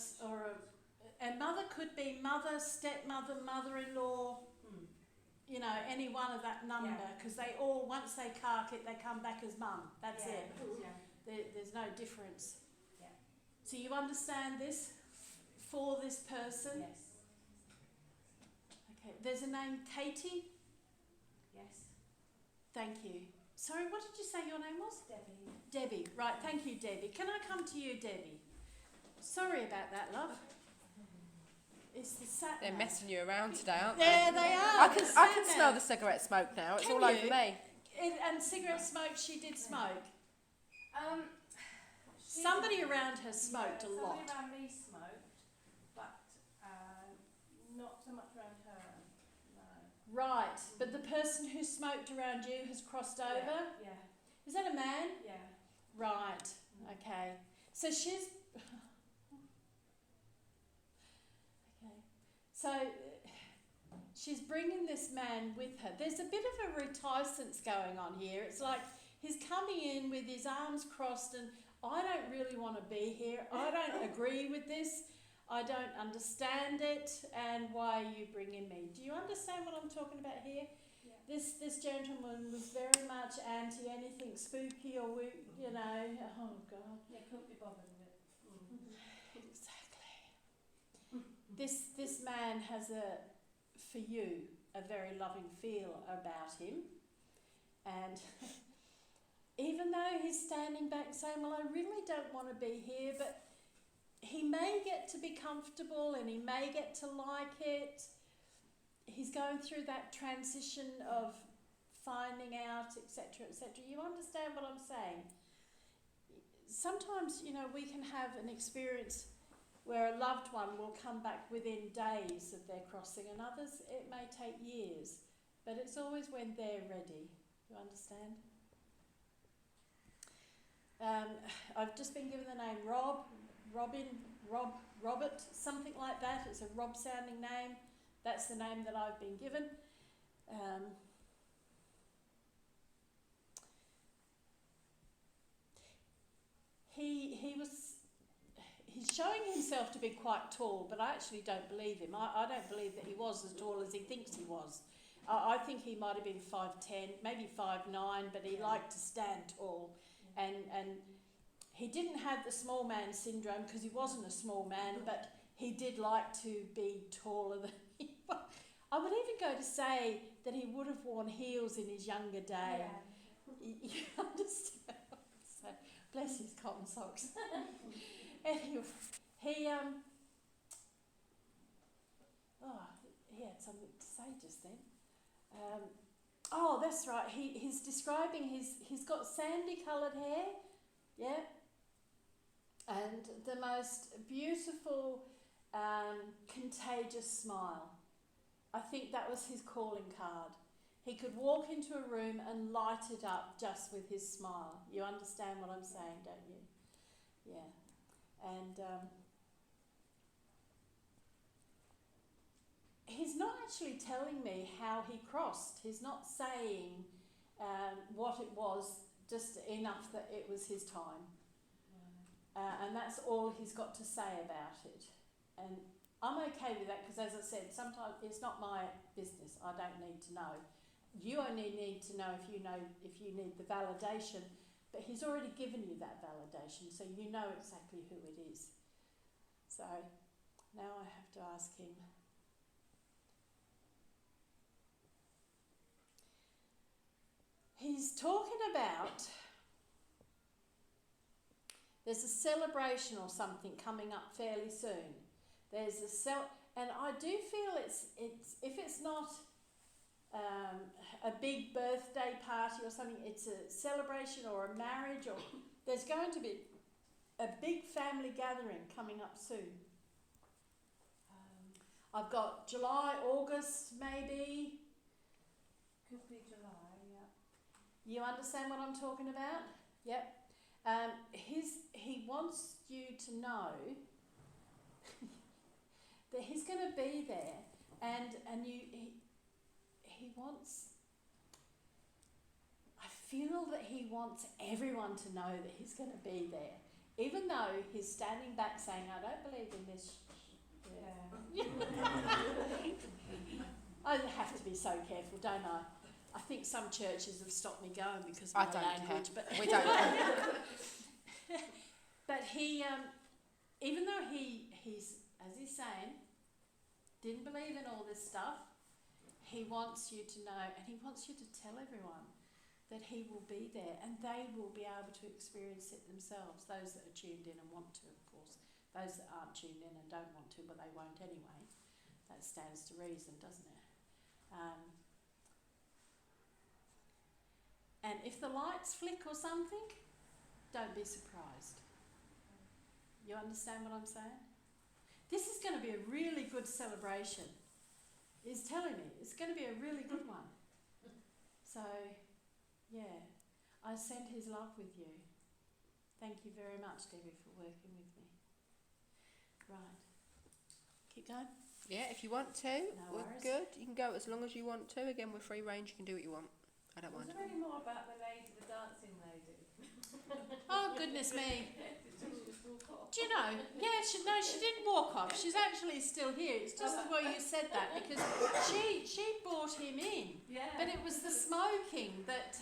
a mother could be mother, stepmother, mother-in-law, you know, any one of that number, because they all, once they cark it, they come back as mum. That's it. Yeah. There's no difference. Yeah. So you understand this for this person? Yes. Okay. There's a name, Katie? Yes. Thank you. Sorry, what did you say your name was? Debbie. Debbie. Right, thank you, Debbie. Can I come to you, Debbie? Sorry about that, love. It's the sat They're nav. messing you around today, aren't There they? they are. I the can sat smell nav. the cigarette smoke now. It's Can all over you? me. And cigarette smoke, she did smoke. She Somebody did- around her smoked a lot. Somebody around me smoked, but not so much around her. No. Right, but the person who smoked around you has crossed over? Yeah. Is that a man? Yeah. Right, okay. So she's... okay. So she's bringing this man with her. There's a bit of a reticence going on here. It's like he's coming in with his arms crossed and I don't really want to be here. I don't agree with this. I don't understand it. And why are you bringing me? Do you understand what I'm talking about here? Yeah. This gentleman was very much anti anything spooky or, you know, oh God. Yeah, couldn't be bothered with it. Exactly. This man has for you, a very loving feel about him. And even though he's standing back saying, well, I really don't want to be here, but he may get to be comfortable and he may get to like it. He's going through that transition of finding out, etc., etc. You understand what I'm saying? Sometimes, you know, we can have an experience where a loved one will come back within days of their crossing, and others it may take years, but it's always when they're ready. You understand? I've just been given the name Robert, something like that. It's a Rob sounding name. That's the name that I've been given. himself to be quite tall, but I actually don't believe him. I don't believe that he was as tall as he thinks he was. I think he might have been 5'10", maybe 5'9", but he liked to stand tall. And he didn't have the small man syndrome because he wasn't a small man, but he did like to be taller than he was. I would even go to say that he would have worn heels in his younger day. You understand? So, bless his cotton socks. Anyway, he had something to say just then. That's right. He's describing he's got sandy coloured hair, yeah, and the most beautiful, contagious smile. I think that was his calling card. He could walk into a room and light it up just with his smile. You understand what I'm saying, don't you? Yeah. And he's not actually telling me how he crossed. He's not saying what it was, just enough that it was his time. And that's all he's got to say about it. And I'm okay with that because, as I said, sometimes it's not my business. I don't need to know. You only need to know if you need the validation. But he's already given you that validation, so you know exactly who it is. So now I have to ask him. He's talking about there's a celebration or something coming up fairly soon. There's and I do feel it's if it's not a big birthday party or something, it's a celebration or a marriage, or there's going to be a big family gathering coming up soon. I've got July, August maybe. Could be July, yeah. You understand what I'm talking about? Yep. He wants you to know that he's going to be there, and he wants. I feel that he wants everyone to know that he's going to be there, even though he's standing back saying, "I don't believe in this." I have to be so careful, don't I? I think some churches have stopped me going because of my language, but we don't care. But he, even though he's, as he's saying, didn't believe in all this stuff, he wants you to know, and he wants you to tell everyone that he will be there, and they will be able to experience it themselves, those that are tuned in and want to, of course. Those that aren't tuned in and don't want to, but they won't anyway. That stands to reason, doesn't it? And if the lights flick or something, don't be surprised. You understand what I'm saying? This is going to be a really good celebration. He's telling me it's going to be a really good one. So, yeah, I send his love with you. Thank you very much, Debbie, for working with me. Right. Keep going? Yeah, if you want to, No we're worries. good. You can go as long as you want to. Again, we're free range. You can do what you want. I don't Was mind. there any more about the dancing lady? Oh, goodness me. Did she just walk off? Do you know? Yeah, she didn't walk off. She's actually still here. It's just as well you said that, because she brought him in. Yeah. But it was the smoking that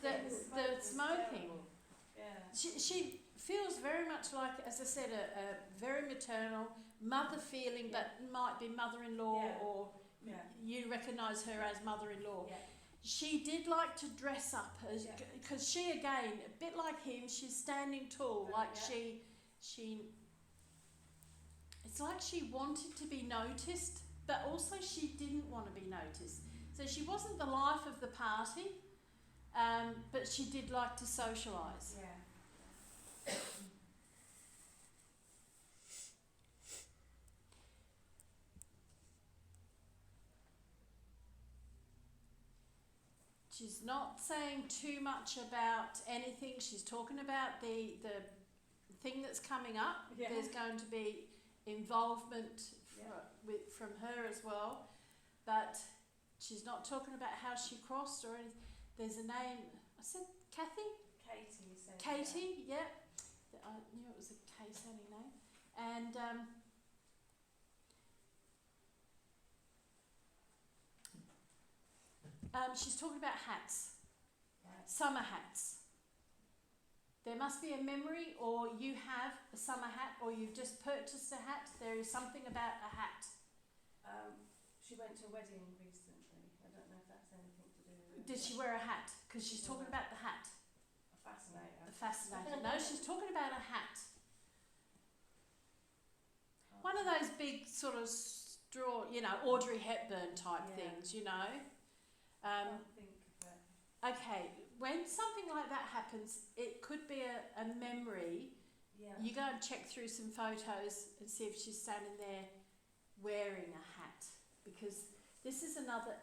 the smoking. Yeah. She feels very much like, as I said, a very maternal mother feeling, but might be mother-in-law, or you recognise her as mother-in-law. Yeah. She did like to dress up, because she, again, a bit like him, she's standing tall, like she, it's like she wanted to be noticed, but also she didn't want to be noticed. So she wasn't the life of the party, but she did like to socialise. Yeah. She's not saying too much about anything. She's talking about the thing that's coming up. Yeah. There's going to be involvement from her as well, but she's not talking about how she crossed or anything. There's a name. I said Kathy? Katie said. Katie, yeah. I knew it was a K sounding name. And she's talking about hats, summer hats. There must be a memory, or you have a summer hat, or you've just purchased a hat. There is something about a hat. She went to a wedding recently. I don't know if that's anything to do with it. Did she wear a hat? Because she's talking about the hat. A fascinator. A fascinator. No, she's talking about a hat. One of those big sort of straw, Audrey Hepburn type things, I can't think of it. Okay, when something like that happens, it could be a memory. Yeah. You go and check through some photos and see if she's standing there wearing a hat, because this is another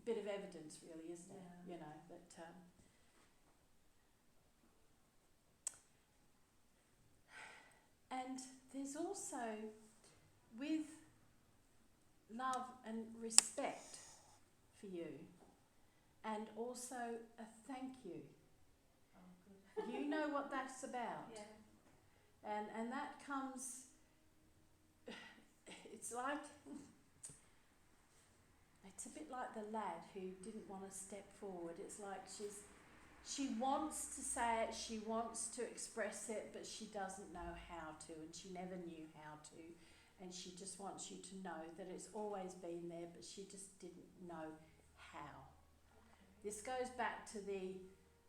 bit of evidence, really, isn't it? That and there's also, with love and respect for you, and also a thank you. Oh, good. You know what that's about. Yeah. And that comes, it's a bit like the lad who didn't want to step forward. It's like she wants to say it, she wants to express it, but she doesn't know how to, and she never knew how to. And she just wants you to know that it's always been there, but she just didn't know how. This goes back to the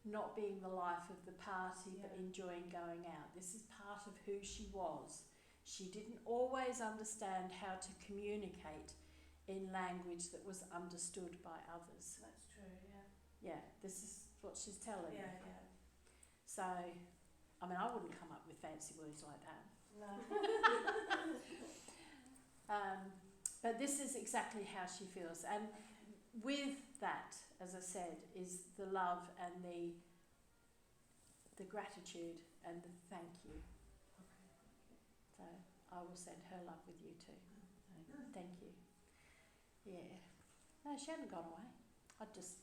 not being the life of the party, but enjoying going out. This is part of who she was. She didn't always understand how to communicate in language that was understood by others. That's true, yeah. Yeah, this is what she's telling you. Yeah. So, I mean, I wouldn't come up with fancy words like that. No. But this is exactly how she feels. And with that, as I said, is the love and the gratitude and the thank you. So I will send her love with you too. So, thank you. Yeah. No, she hadn't gone away. I just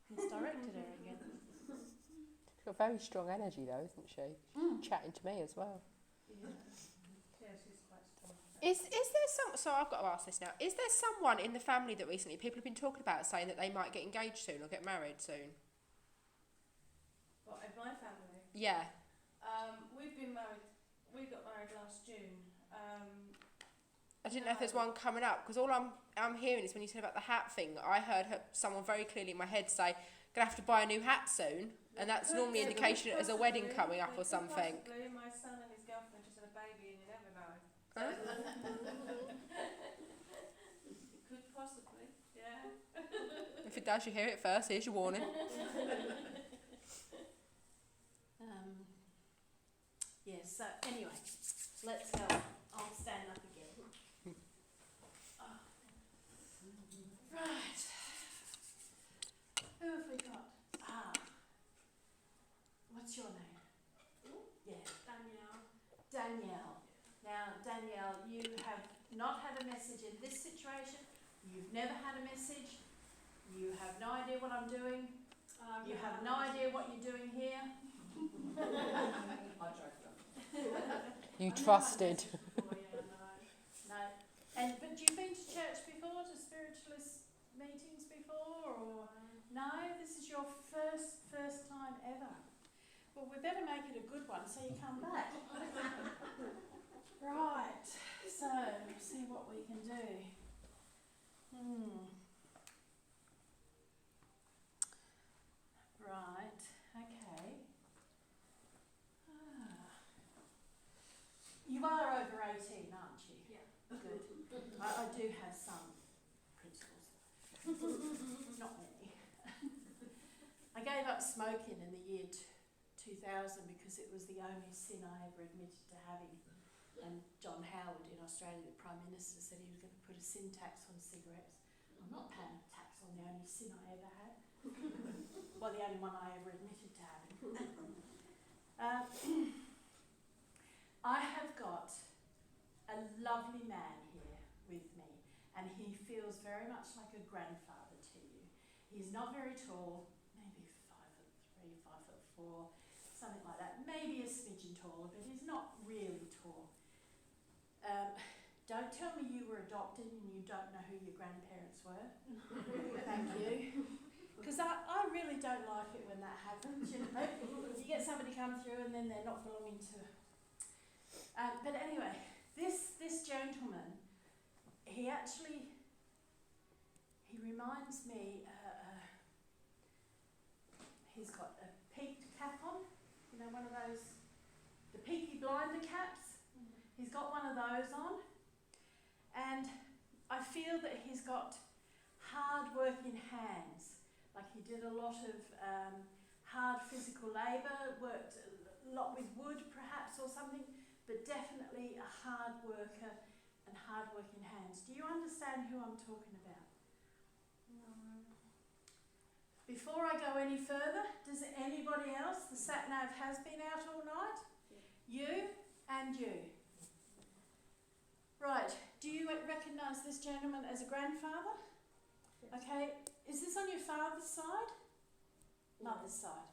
misdirected her again. She's got very strong energy though, isn't she? She's chatting to me as well. Yeah. Yeah, she's quite strong. Is there so I've got to ask this now. Is there someone in the family that recently people have been talking about saying that they might get engaged soon or get married soon? What, in my family? Yeah. We've been married. We got married last June. I didn't know if there's one coming up, because all I'm hearing is when you said about the hat thing, I heard someone very clearly in my head say, "Gonna have to buy a new hat soon," and that's normally an indication that there's a wedding coming up or something. Possibly. My son and his girlfriend just had a baby and you never know. It could possibly, yeah. If it does, you hear it first. Here's your warning. Yes, so anyway, let's go. I'll stand up again. Right. Who have we got? What's your name? Yeah, Danielle. Now, Danielle, you have not had a message in this situation. You've never had a message. You have no idea what I'm doing. You have no idea what you're doing here. You trusted. No. But you've been to church before, to spiritualist meetings before, or no? This is your first time ever. Well, we better make it a good one so you come back. Right. So we'll see what we can do. Right. Okay. You are over 18, aren't you? Yeah. Good. I do have some principles. Not many. I gave up smoking in the year 2000 because it was the only sin I ever admitted to having. And John Howard in Australia, the Prime Minister, said he was going to put a sin tax on cigarettes. I'm not paying a tax on the only sin I ever had. Well, the only one I ever admitted to having. I have got a lovely man here with me, and he feels very much like a grandfather to you. He's not very tall, maybe 5'3", 5'4", something like that. Maybe a smidgen taller, but he's not really tall. Don't tell me you were adopted and you don't know who your grandparents were. Thank you. Because I really don't like it when that happens, you know. You get somebody come through and then they're not belonging to... but anyway, this gentleman, he reminds me, he's got a peaked cap on, you know, one of those, the peaky blinder caps. He's got one of those on. And I feel that he's got hard working hands, like he did a lot of hard physical labour, worked a lot with wood perhaps or something, but definitely a hard worker and hard working hands. Do you understand who I'm talking about? No. Before I go any further, does anybody else, the sat-nav has been out all night? Yeah. You and you. Right, do you recognise this gentleman as a grandfather? Yes. Okay, is this on your father's side? Mother's side.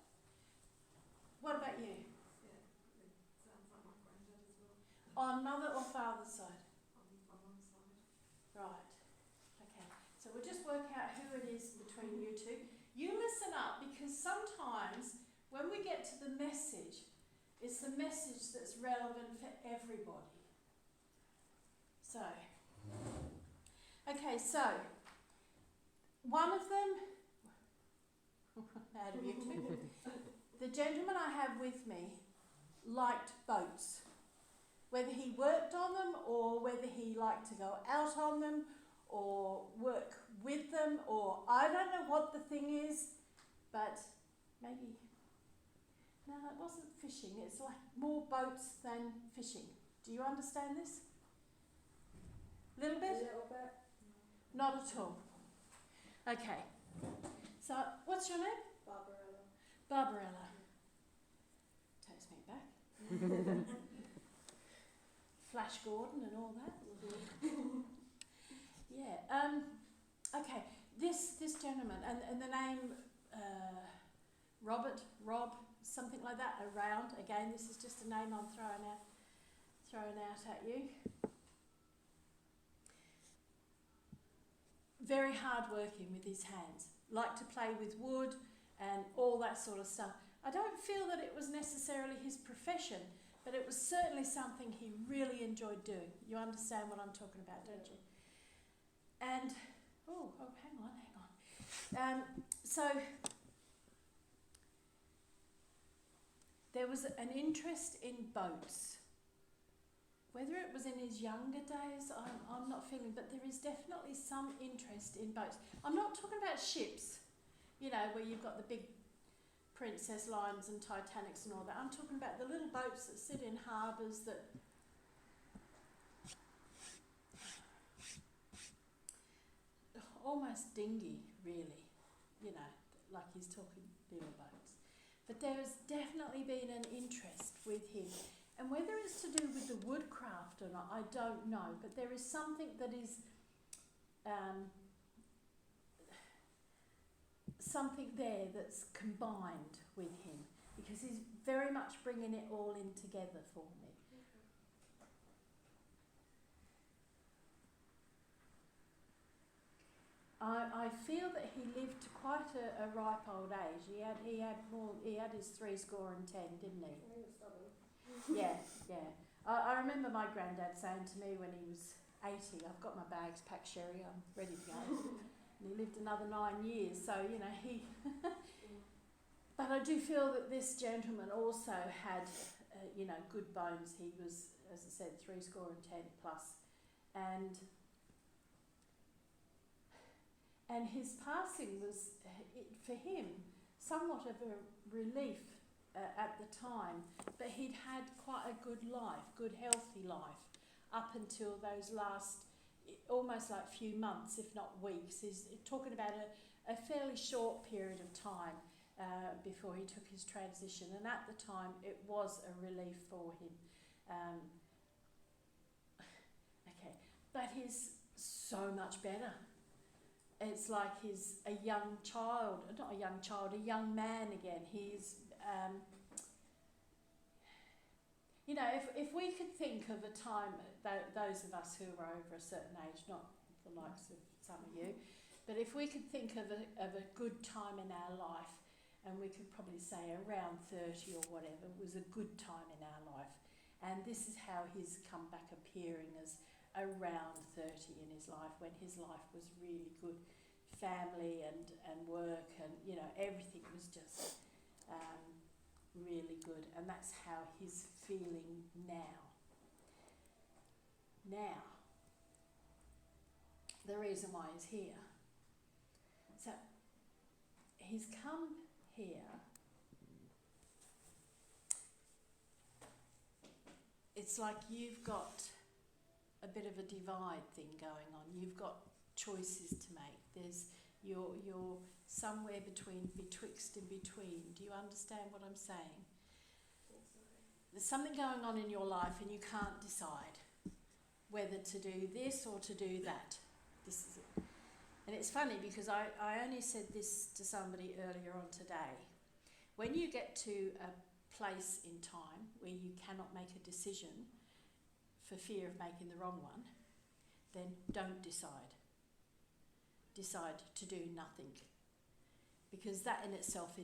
What about you? Yeah, it sounds like my granddad as well. On mother or father's side? On my mum's side. Right, okay. So we'll just work out who it is between you two. You listen up, because sometimes when we get to the message, it's the message that's relevant for everybody. So, okay, so one of them, out of you two, the gentleman I have with me liked boats. Whether he worked on them or whether he liked to go out on them or work with them, or I don't know what the thing is, but maybe, no, it wasn't fishing. It's like more boats than fishing. Do you understand this? Little bit? A little bit. Not at all. Okay. So, what's your name? Barbarella. Barbarella. Takes me back. Flash Gordon and all that. Yeah. Okay. This gentleman and the name Rob, something like that. Around again. This is just a name I'm throwing out at you. Very hard working with his hands. Liked to play with wood and all that sort of stuff. I don't feel that it was necessarily his profession, but it was certainly something he really enjoyed doing. You understand what I'm talking about, don't you? And, hang on. So, there was an interest in boats. Whether it was in his younger days, I'm not feeling, but there is definitely some interest in boats. I'm not talking about ships, you know, where you've got the big Princess Lines and Titanics and all that. I'm talking about the little boats that sit in harbours that... almost dinghy, really, you know, like he's talking little boats. But there has definitely been an interest with him. And whether it's to do with the woodcraft or not, I don't know. But there is something that is something there that's combined with him, because he's very much bringing it all in together for me. I feel that he lived to quite a ripe old age. He had his 70, didn't he? He was stubborn. Yeah. I remember my granddad saying to me when he was 80, I've got my bags packed, Sherry, I'm ready to go. And he lived another 9 years, so, you know, he... But I do feel that this gentleman also had, you know, good bones. He was, as I said, 70 plus. And his passing was, for him, somewhat of a relief at the time, but he'd had quite a good life, good healthy life, up until those last, almost like few months, if not weeks. He's talking about a fairly short period of time before he took his transition, and at the time it was a relief for him. Okay, but he's so much better. It's like he's a young child, not a young child, a young man again. You know, if we could think of a time, those of us who are over a certain age, not the likes of some of you, but if we could think of a good time in our life, and we could probably say around 30 or whatever was a good time in our life, and this is how he's come back appearing as around 30 in his life, when his life was really good, family and work, and you know, everything was just really good, and that's how he's feeling now. Now, the reason why he's here. So, he's come here. It's like you've got a bit of a divide thing going on. You've got choices to make. There's you're somewhere betwixt and between. Do you understand what I'm saying? There's something going on in your life and you can't decide whether to do this or to do that. This is it. And it's funny because I only said this to somebody earlier on today. When you get to a place in time where you cannot make a decision for fear of making the wrong one, then don't decide. Decide to do nothing. Because that in itself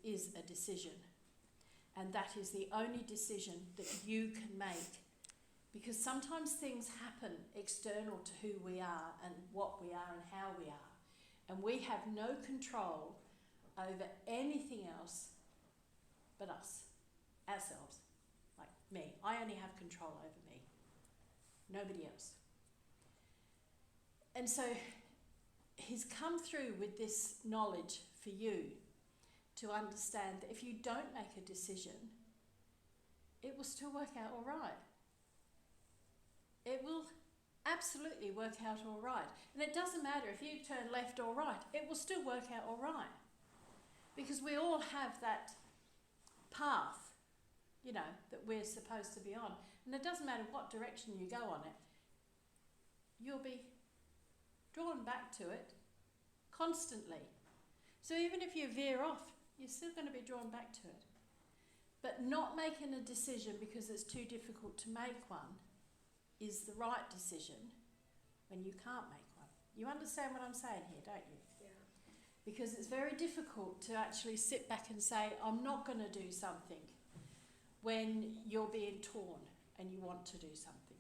is a decision. And that is the only decision that you can make. Because sometimes things happen external to who we are and what we are and how we are. And we have no control over anything else but us, ourselves. Like me. I only have control over me. Nobody else. And so he's come through with this knowledge for you to understand that if you don't make a decision, it will still work out all right. It will absolutely work out all right. And it doesn't matter if you turn left or right, it will still work out all right. Because we all have that path, you know, that we're supposed to be on. And it doesn't matter what direction you go on it, you'll be drawn back to it constantly. So even if you veer off, you're still going to be drawn back to it. But not making a decision because it's too difficult to make one is the right decision when you can't make one. You understand what I'm saying here, don't you? Yeah. Because it's very difficult to actually sit back and say, I'm not going to do something when you're being torn and you want to do something.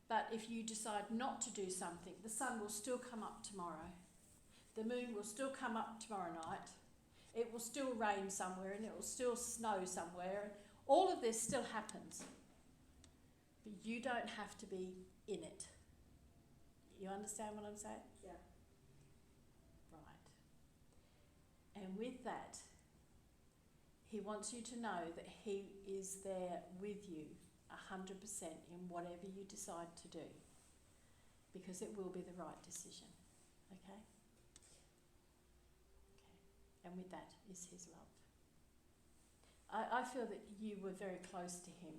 But if you decide not to do something, the sun will still come up tomorrow. The moon will still come up tomorrow night. It will still rain somewhere and it will still snow somewhere. All of this still happens. But you don't have to be in it. You understand what I'm saying? Yeah. Right. And with that, he wants you to know that he is there with you 100% in whatever you decide to do. Because it will be the right decision. Okay? Okay. And with that is his love. I feel that you were very close to him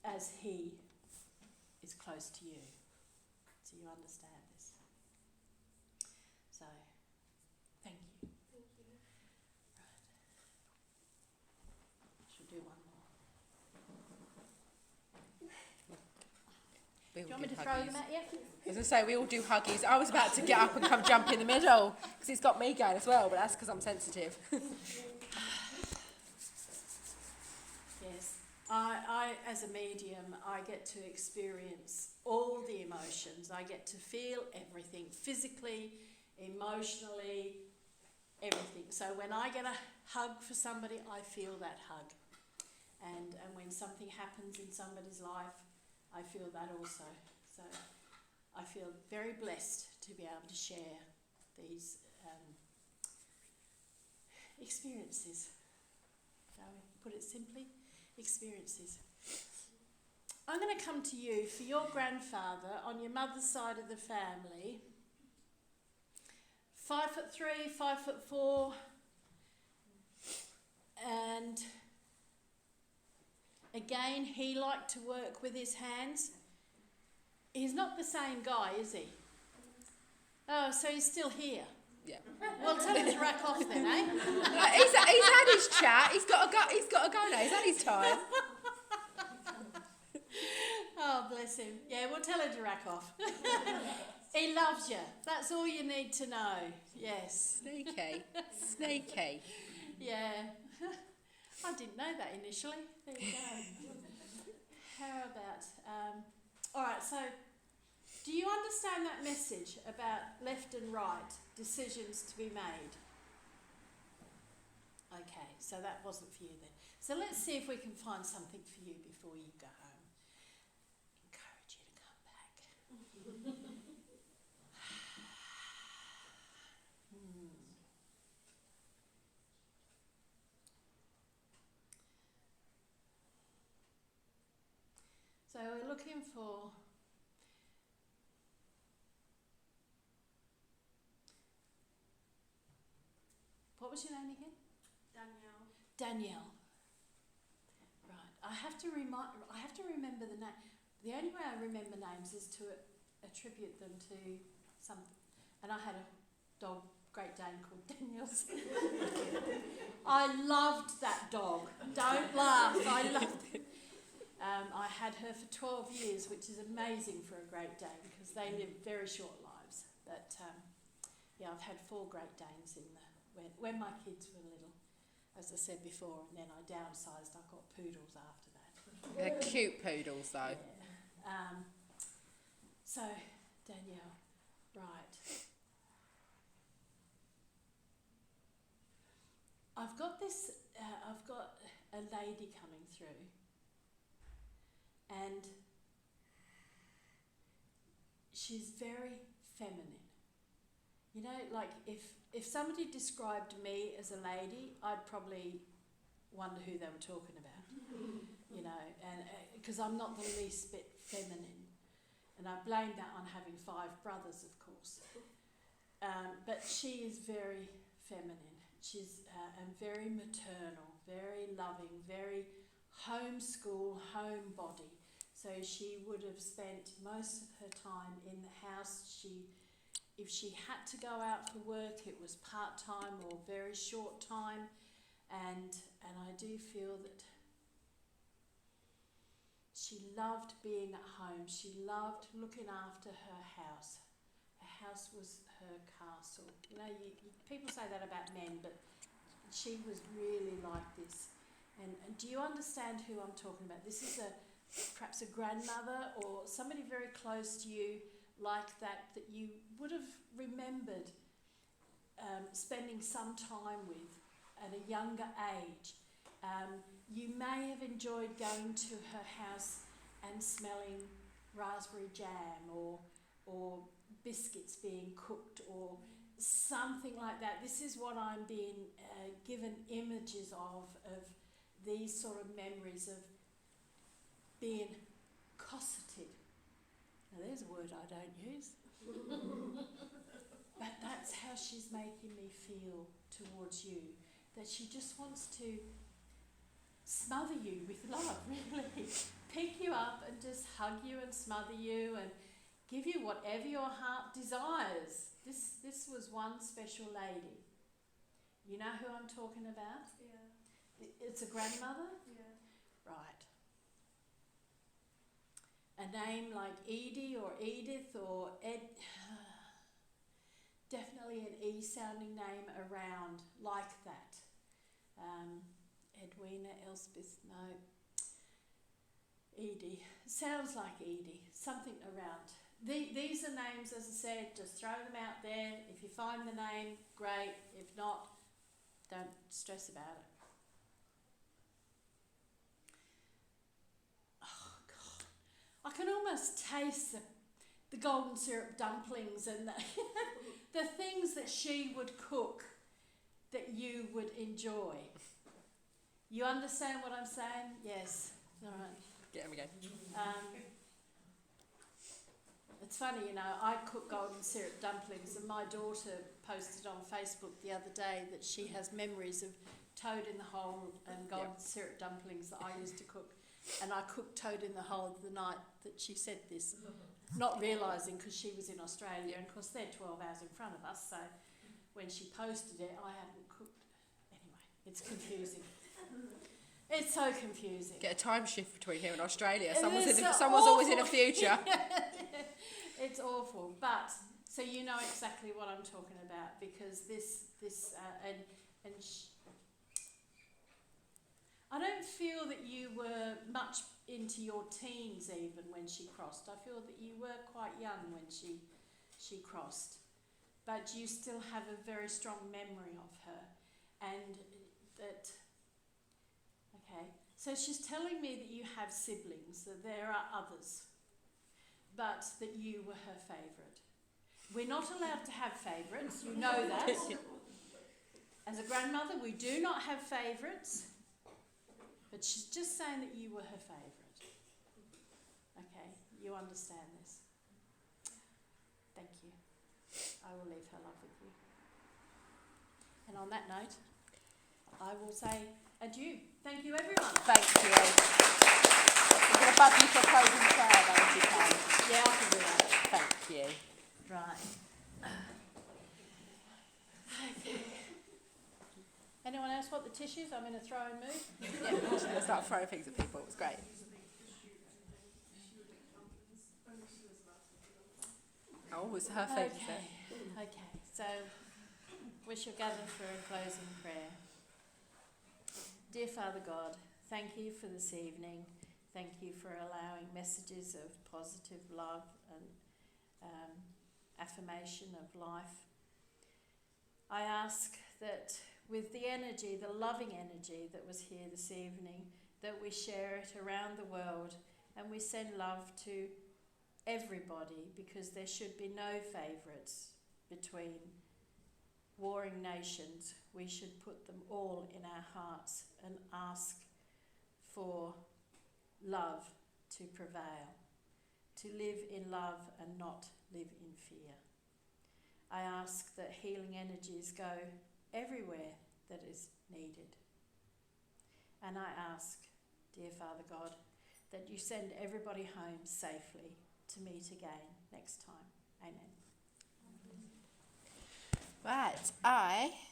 as he is close to you. So you understand this. So, thank you. Thank you. Right. Should do one more. We Do you all want me do to throw huggies. them at you? As I say, we all do huggies. I was about to get up and come jump in the middle because it's got me going as well, but that's because I'm sensitive. Yes. I, as a medium, I get to experience all the emotions. I get to feel everything, physically, emotionally, everything. So when I get a hug for somebody, I feel that hug. And when something happens in somebody's life, I feel that also. So I feel very blessed to be able to share these experiences. Shall we put it simply? Experiences. I'm going to come to you for your grandfather on your mother's side of the family. 5'3", 5'4", and again, he liked to work with his hands. He's not the same guy, is he? Oh, so he's still here. Yeah. Well, tell him to rack off then, eh? He's had his chat. He's got to go. He's got to go now. He's had his time. Oh, bless him. Yeah, we'll tell him to rack off. He loves you. That's all you need to know. Yes. Sneaky. Yeah. I didn't know that initially. There you go. How about... all right, so do you understand that message about left and right, decisions to be made? Okay, so that wasn't for you then. So let's see if we can find something for you before you go home. Encourage you to come back. So we're looking for what was your name again? Danielle. Right. I have to remember the name. The only way I remember names is to attribute them to something. And I had a dog, Great Dane, called Danielle. I loved that dog. Don't laugh. I loved it. I had her for 12 years, which is amazing for a Great Dane because they live very short lives. But yeah, I've had 4 Great Danes when my kids were little, as I said before, and then I downsized. I got poodles after that. They're cute poodles, though. Yeah. So, Danielle, right. I've got a lady coming through, and she's very feminine. You know, like if somebody described me as a lady, I'd probably wonder who they were talking about. You know, and because I'm not the least bit feminine, and I blame that on having 5 brothers, of course. But she is very feminine. She's and very maternal, very loving, very homeschool, homebody. So she would have spent most of her time in the house. If she had to go out for work, it was part-time or very short time. And I do feel that she loved being at home. She loved looking after her house. Her house was her castle. You know, people say that about men, but she was really like this. And do you understand who I'm talking about? This is perhaps a grandmother or somebody very close to you like that you would have remembered spending some time with at a younger age. You may have enjoyed going to her house and smelling raspberry jam or biscuits being cooked or something like that. This is what I'm being given images of these sort of memories of being cosseted. Now there's a word I don't use. But that's how she's making me feel towards you. That she just wants to smother you with love, really. Pick you up and just hug you and smother you and give you whatever your heart desires. This was one special lady. You know who I'm talking about? Yeah. It's a grandmother? Yeah. Right. A name like Edie or Edith or Ed... Definitely an E-sounding name around like that. Edwina, Elspeth, no. Edie. Sounds like Edie. Something around. These are names, as I said, just throw them out there. If you find the name, great. If not, don't stress about it. Oh, God. I can almost taste the golden syrup dumplings and the things that she would cook that you would enjoy. You understand what I'm saying? Yes. All right. Get him again. It's funny, you know, I cook golden syrup dumplings and my daughter posted on Facebook the other day that she has memories of toad in the hole and golden syrup dumplings that I used to cook. And I cooked toad in the hole the night that she said this, not realising because she was in Australia and of course they're 12 hours in front of us, so when she posted it, I hadn't cooked. Anyway, it's confusing. It's so confusing. Get a time shift between here and Australia. It Someone's is someone's always in a awful. future. It's awful, but so you know exactly what I'm talking about, because I don't feel that you were much into your teens even when she crossed. I feel that you were quite young when she crossed, but you still have a very strong memory of her, and that. Okay, so she's telling me that you have siblings, that there are others, but that you were her favourite. We're not allowed to have favourites, you know that. As a grandmother, we do not have favourites, but she's just saying that you were her favourite. Okay, you understand this. Thank you. I will leave her love with you. And on that note, I will say adieu. Thank you, everyone. Thank you. I'm going to bug you for a closing prayer, though, if you can. Yeah, I can do that. Thank you. Right. Okay. Anyone else want the tissues? I'm in a throwing mood. Yeah, I'm just going to start throwing things at people. It was great. Oh, it was her favourite. Okay, so we shall gather for a closing prayer. Dear Father God, thank you for this evening. Thank you for allowing messages of positive love and affirmation of life. I ask that with the energy, the loving energy that was here this evening, that we share it around the world and we send love to everybody, because there should be no favourites between warring nations. We should put them all in our hearts and ask for love to prevail, to live in love and not live in fear. I ask that healing energies go everywhere that is needed. And I ask, dear Father God, that you send everybody home safely to meet again next time. Amen. Right,